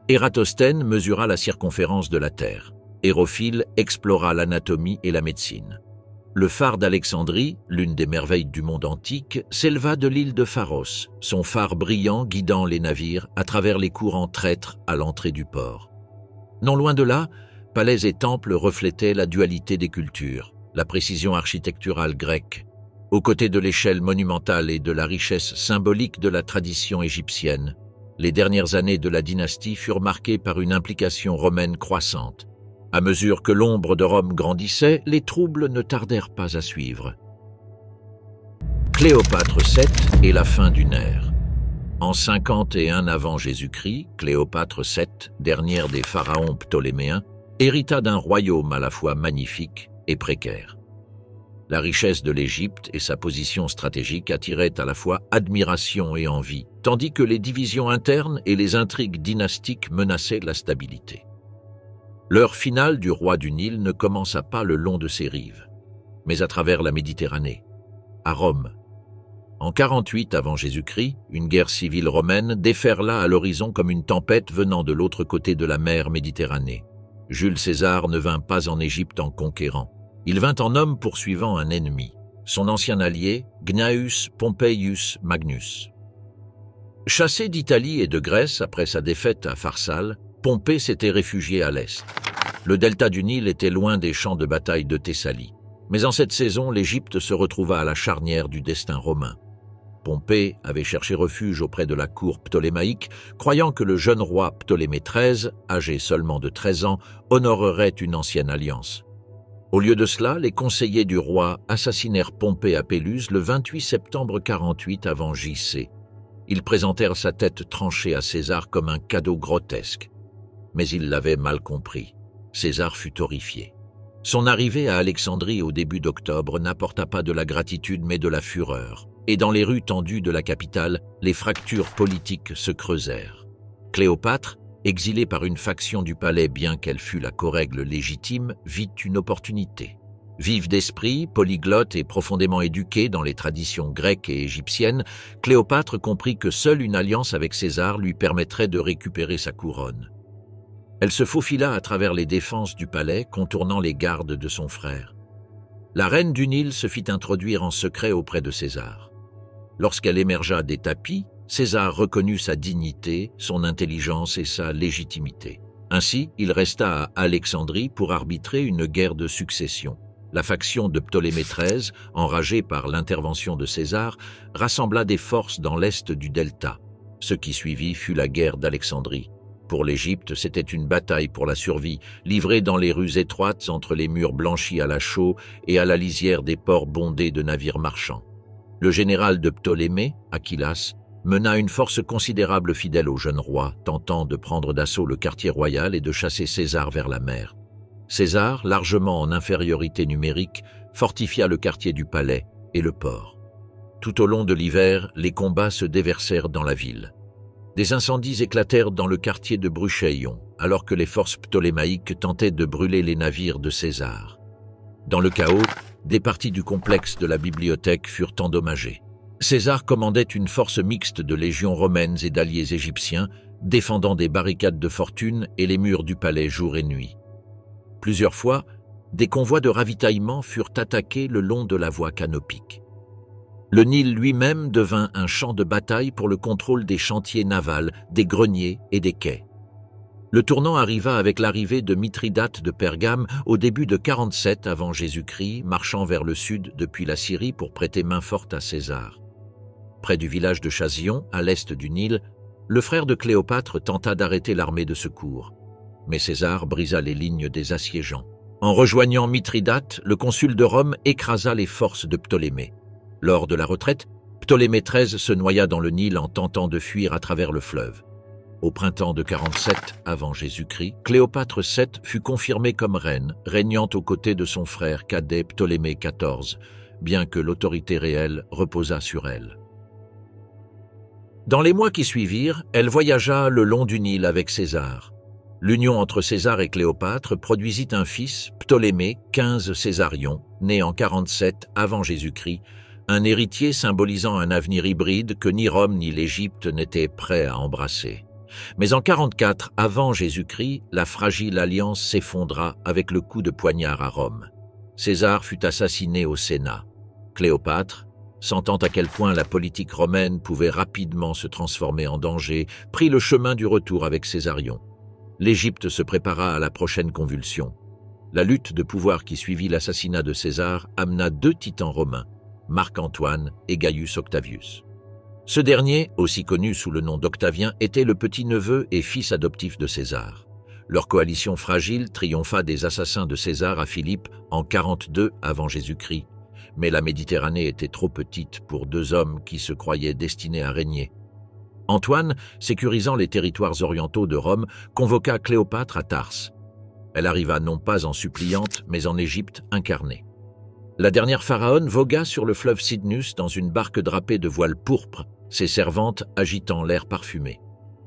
Ératosthène mesura la circonférence de la Terre. Hérophile explora l'anatomie et la médecine. Le phare d'Alexandrie, l'une des merveilles du monde antique, s'éleva de l'île de Pharos, son phare brillant guidant les navires à travers les courants traîtres à l'entrée du port. Non loin de là, palais et temples reflétaient la dualité des cultures, la précision architecturale grecque, aux côtés de l'échelle monumentale et de la richesse symbolique de la tradition égyptienne. Les dernières années de la dynastie furent marquées par une implication romaine croissante. À mesure que l'ombre de Rome grandissait, les troubles ne tardèrent pas à suivre. Cléopâtre VII et la fin d'une ère. En 51 avant Jésus-Christ, Cléopâtre VII, dernière des pharaons ptoléméens, hérita d'un royaume à la fois magnifique et précaire. La richesse de l'Égypte et sa position stratégique attiraient à la fois admiration et envie, tandis que les divisions internes et les intrigues dynastiques menaçaient la stabilité. L'heure finale du roi du Nil ne commença pas le long de ses rives, mais à travers la Méditerranée, à Rome. En 48 avant Jésus-Christ, une guerre civile romaine déferla à l'horizon comme une tempête venant de l'autre côté de la mer Méditerranée. Jules César ne vint pas en Égypte en conquérant. Il vint en homme poursuivant un ennemi, son ancien allié, Gnaeus Pompeius Magnus. Chassé d'Italie et de Grèce après sa défaite à Pharsale, Pompée s'était réfugié à l'est. Le delta du Nil était loin des champs de bataille de Thessalie. Mais en cette saison, l'Égypte se retrouva à la charnière du destin romain. Pompée avait cherché refuge auprès de la cour ptolémaïque, croyant que le jeune roi Ptolémée XIII, âgé seulement de 13 ans, honorerait une ancienne alliance. Au lieu de cela, les conseillers du roi assassinèrent Pompée à Péluse le 28 septembre 48 avant JC. Ils présentèrent sa tête tranchée à César comme un cadeau grotesque. Mais il l'avait mal compris. César fut horrifié. Son arrivée à Alexandrie au début d'octobre n'apporta pas de la gratitude mais de la fureur. et dans les rues tendues de la capitale, les fractures politiques se creusèrent. Cléopâtre, exilée par une faction du palais bien qu'elle fût la corègle légitime, vit une opportunité. Vive d'esprit, polyglotte et profondément éduquée dans les traditions grecques et égyptiennes, Cléopâtre comprit que seule une alliance avec César lui permettrait de récupérer sa couronne. Elle se faufila à travers les défenses du palais, contournant les gardes de son frère. La reine du Nil se fit introduire en secret auprès de César. Lorsqu'elle émergea des tapis, César reconnut sa dignité, son intelligence et sa légitimité. Ainsi, il resta à Alexandrie pour arbitrer une guerre de succession. La faction de Ptolémée XIII, enragée par l'intervention de César, rassembla des forces dans l'est du delta. Ce qui suivit fut la guerre d'Alexandrie. Pour l'Égypte, c'était une bataille pour la survie, livrée dans les rues étroites entre les murs blanchis à la chaux et à la lisière des ports bondés de navires marchands. Le général de Ptolémée, Achillas, mena une force considérable fidèle au jeune roi, tentant de prendre d'assaut le quartier royal et de chasser César vers la mer. César, largement en infériorité numérique, fortifia le quartier du palais et le port. Tout au long de l'hiver, les combats se déversèrent dans la ville. Des incendies éclatèrent dans le quartier de Brucheion, alors que les forces ptolémaïques tentaient de brûler les navires de César. Dans le chaos, des parties du complexe de la bibliothèque furent endommagées. César commandait une force mixte de légions romaines et d'alliés égyptiens, défendant des barricades de fortune et les murs du palais jour et nuit. Plusieurs fois, des convois de ravitaillement furent attaqués le long de la voie canopique. Le Nil lui-même devint un champ de bataille pour le contrôle des chantiers navals, des greniers et des quais. Le tournant arriva avec l'arrivée de Mithridate de Pergame au début de 47 avant Jésus-Christ, marchant vers le sud depuis la Syrie pour prêter main forte à César. Près du village de Chasion, à l'est du Nil, le frère de Cléopâtre tenta d'arrêter l'armée de secours. Mais César brisa les lignes des assiégeants. En rejoignant Mithridate, le consul de Rome écrasa les forces de Ptolémée. Lors de la retraite, Ptolémée XIII se noya dans le Nil en tentant de fuir à travers le fleuve. Au printemps de 47 avant Jésus-Christ, Cléopâtre VII fut confirmée comme reine, régnant aux côtés de son frère cadet Ptolémée XIV, bien que l'autorité réelle reposât sur elle. Dans les mois qui suivirent, elle voyagea le long du Nil avec César. L'union entre César et Cléopâtre produisit un fils, Ptolémée XV Césarion, né en 47 avant Jésus-Christ, un héritier symbolisant un avenir hybride que ni Rome ni l'Égypte n'étaient prêts à embrasser. Mais en 44 avant Jésus-Christ, la fragile alliance s'effondra avec le coup de poignard à Rome. César fut assassiné au Sénat. Cléopâtre, sentant à quel point la politique romaine pouvait rapidement se transformer en danger, prit le chemin du retour avec Césarion. L'Égypte se prépara à la prochaine convulsion. La lutte de pouvoir qui suivit l'assassinat de César amena deux titans romains, Marc-Antoine et Gaius Octavius. Ce dernier, aussi connu sous le nom d'Octavien, était le petit-neveu et fils adoptif de César. Leur coalition fragile triompha des assassins de César à Philippe en 42 avant Jésus-Christ. Mais la Méditerranée était trop petite pour deux hommes qui se croyaient destinés à régner. Antoine, sécurisant les territoires orientaux de Rome, convoqua Cléopâtre à Tarse. Elle arriva non pas en suppliante, mais en Égypte incarnée. La dernière pharaone vogua sur le fleuve Cydnus dans une barque drapée de voiles pourpres, ses servantes agitant l'air parfumé.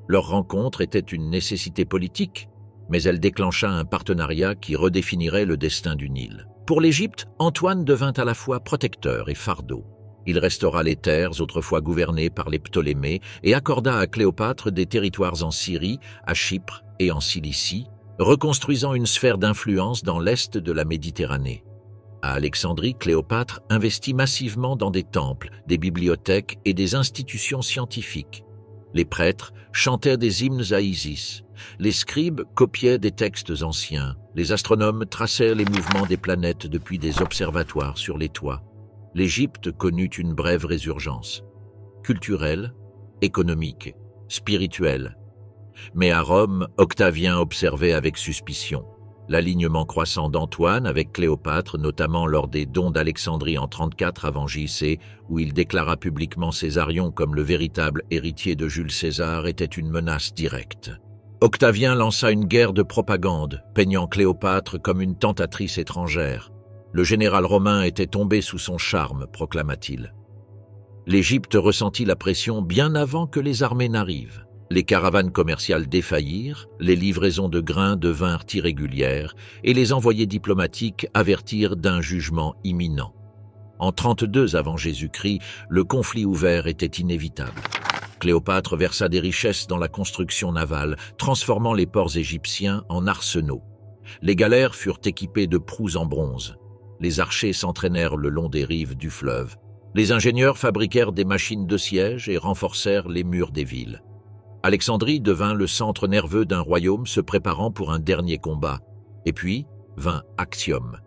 Leur rencontre était une nécessité politique, mais elle déclencha un partenariat qui redéfinirait le destin du Nil. Pour l'Égypte, Antoine devint à la fois protecteur et fardeau. Il restaura les terres autrefois gouvernées par les Ptolémées et accorda à Cléopâtre des territoires en Syrie, à Chypre et en Cilicie, reconstruisant une sphère d'influence dans l'est de la Méditerranée. À Alexandrie, Cléopâtre investit massivement dans des temples, des bibliothèques et des institutions scientifiques. Les prêtres chantaient des hymnes à Isis, les scribes copiaient des textes anciens, les astronomes tracèrent les mouvements des planètes depuis des observatoires sur les toits. L'Égypte connut une brève résurgence, culturelle, économique, spirituelle. Mais à Rome, Octavien observait avec suspicion l'alignement croissant d'Antoine avec Cléopâtre, notamment lors des dons d'Alexandrie en 34 avant JC, où il déclara publiquement Césarion comme le véritable héritier de Jules César, était une menace directe. Octavien lança une guerre de propagande, peignant Cléopâtre comme une tentatrice étrangère. Le général romain était tombé sous son charme, proclama-t-il. L'Égypte ressentit la pression bien avant que les armées n'arrivent. Les caravanes commerciales défaillirent, les livraisons de grains devinrent irrégulières et les envoyés diplomatiques avertirent d'un jugement imminent. En 32 avant Jésus-Christ, le conflit ouvert était inévitable. Cléopâtre versa des richesses dans la construction navale, transformant les ports égyptiens en arsenaux. Les galères furent équipées de proues en bronze. Les archers s'entraînèrent le long des rives du fleuve. Les ingénieurs fabriquèrent des machines de siège et renforcèrent les murs des villes. Alexandrie devint le centre nerveux d'un royaume se préparant pour un dernier combat. Et puis vint Actium.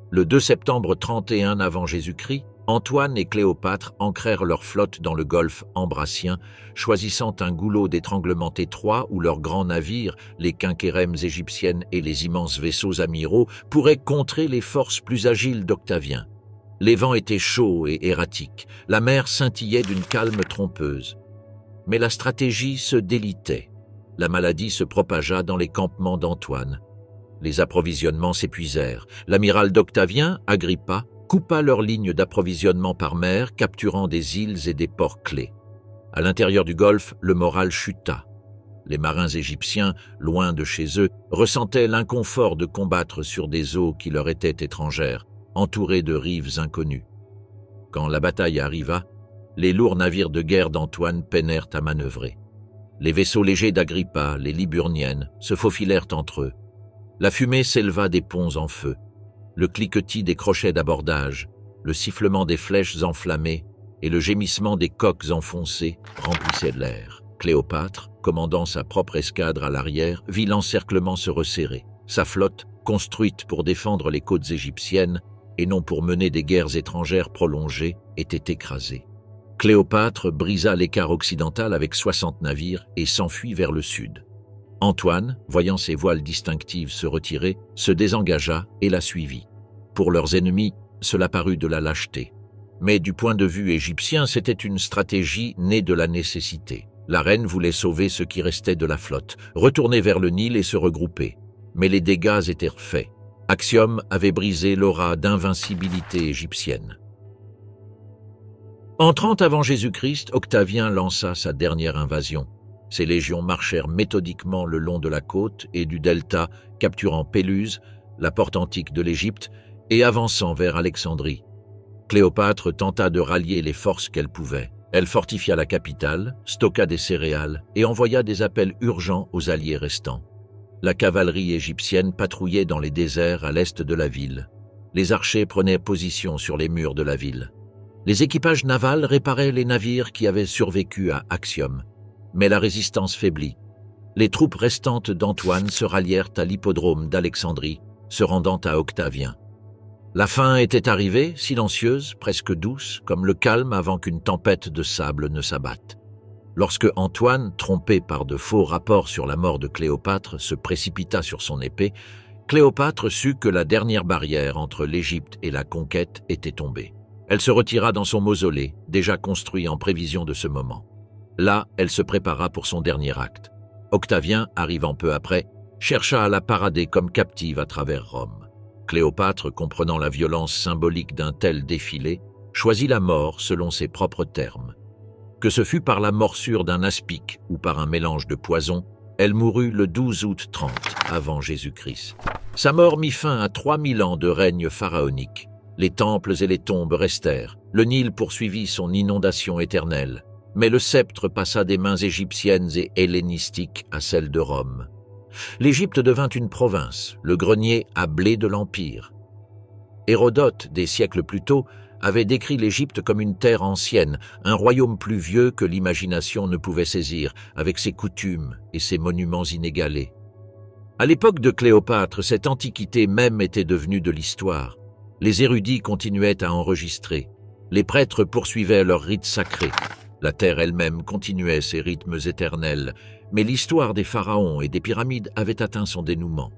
Le 2 septembre 31 avant Jésus-Christ, Antoine et Cléopâtre ancrèrent leur flotte dans le golfe Ambracien, choisissant un goulot d'étranglement étroit où leurs grands navires, les quinquérèmes égyptiennes et les immenses vaisseaux amiraux, pourraient contrer les forces plus agiles d'Octavien. Les vents étaient chauds et erratiques, la mer scintillait d'une calme trompeuse. Mais la stratégie se délitait. La maladie se propagea dans les campements d'Antoine. Les approvisionnements s'épuisèrent. L'amiral d'Octavien, Agrippa, coupa leurs lignes d'approvisionnement par mer, capturant des îles et des ports clés. À l'intérieur du golfe, le moral chuta. Les marins égyptiens, loin de chez eux, ressentaient l'inconfort de combattre sur des eaux qui leur étaient étrangères, entourés de rives inconnues. Quand la bataille arriva, les lourds navires de guerre d'Antoine peinèrent à manœuvrer. Les vaisseaux légers d'Agrippa, les Liburniennes, se faufilèrent entre eux. La fumée s'éleva des ponts en feu. Le cliquetis des crochets d'abordage, le sifflement des flèches enflammées et le gémissement des coques enfoncées remplissaient l'air. Cléopâtre, commandant sa propre escadre à l'arrière, vit l'encerclement se resserrer. Sa flotte, construite pour défendre les côtes égyptiennes et non pour mener des guerres étrangères prolongées, était écrasée. Cléopâtre brisa l'écart occidental avec 60 navires et s'enfuit vers le sud. Antoine, voyant ses voiles distinctives se retirer, se désengagea et la suivit. Pour leurs ennemis, cela parut de la lâcheté. Mais du point de vue égyptien, c'était une stratégie née de la nécessité. La reine voulait sauver ce qui restait de la flotte, retourner vers le Nil et se regrouper. Mais les dégâts étaient faits. Actium avait brisé l'aura d'invincibilité égyptienne. En 30 avant Jésus-Christ, Octavien lança sa dernière invasion. Ses légions marchèrent méthodiquement le long de la côte et du delta, capturant Péluse, la porte antique de l'Égypte, et avançant vers Alexandrie. Cléopâtre tenta de rallier les forces qu'elle pouvait. Elle fortifia la capitale, stocka des céréales et envoya des appels urgents aux alliés restants. La cavalerie égyptienne patrouillait dans les déserts à l'est de la ville. Les archers prenaient position sur les murs de la ville. Les équipages navals réparaient les navires qui avaient survécu à Actium. Mais la résistance faiblit. Les troupes restantes d'Antoine se rallièrent à l'hippodrome d'Alexandrie, se rendant à Octavien. La fin était arrivée, silencieuse, presque douce, comme le calme avant qu'une tempête de sable ne s'abatte. Lorsque Antoine, trompé par de faux rapports sur la mort de Cléopâtre, se précipita sur son épée, Cléopâtre sut que la dernière barrière entre l'Égypte et la conquête était tombée. Elle se retira dans son mausolée, déjà construit en prévision de ce moment. Là, elle se prépara pour son dernier acte. Octavien, arrivant peu après, chercha à la parader comme captive à travers Rome. Cléopâtre, comprenant la violence symbolique d'un tel défilé, choisit la mort selon ses propres termes. Que ce fût par la morsure d'un aspic ou par un mélange de poison, elle mourut le 12 août 30 avant Jésus-Christ. Sa mort mit fin à 3000 ans de règne pharaonique. Les temples et les tombes restèrent. Le Nil poursuivit son inondation éternelle. Mais le sceptre passa des mains égyptiennes et hellénistiques à celles de Rome. L'Égypte devint une province, le grenier à blé de l'Empire. Hérodote, des siècles plus tôt, avait décrit l'Égypte comme une terre ancienne, un royaume plus vieux que l'imagination ne pouvait saisir, avec ses coutumes et ses monuments inégalés. À l'époque de Cléopâtre, cette antiquité même était devenue de l'histoire. Les érudits continuaient à enregistrer. Les prêtres poursuivaient leurs rites sacrés. La terre elle-même continuait ses rythmes éternels, mais l'histoire des pharaons et des pyramides avait atteint son dénouement.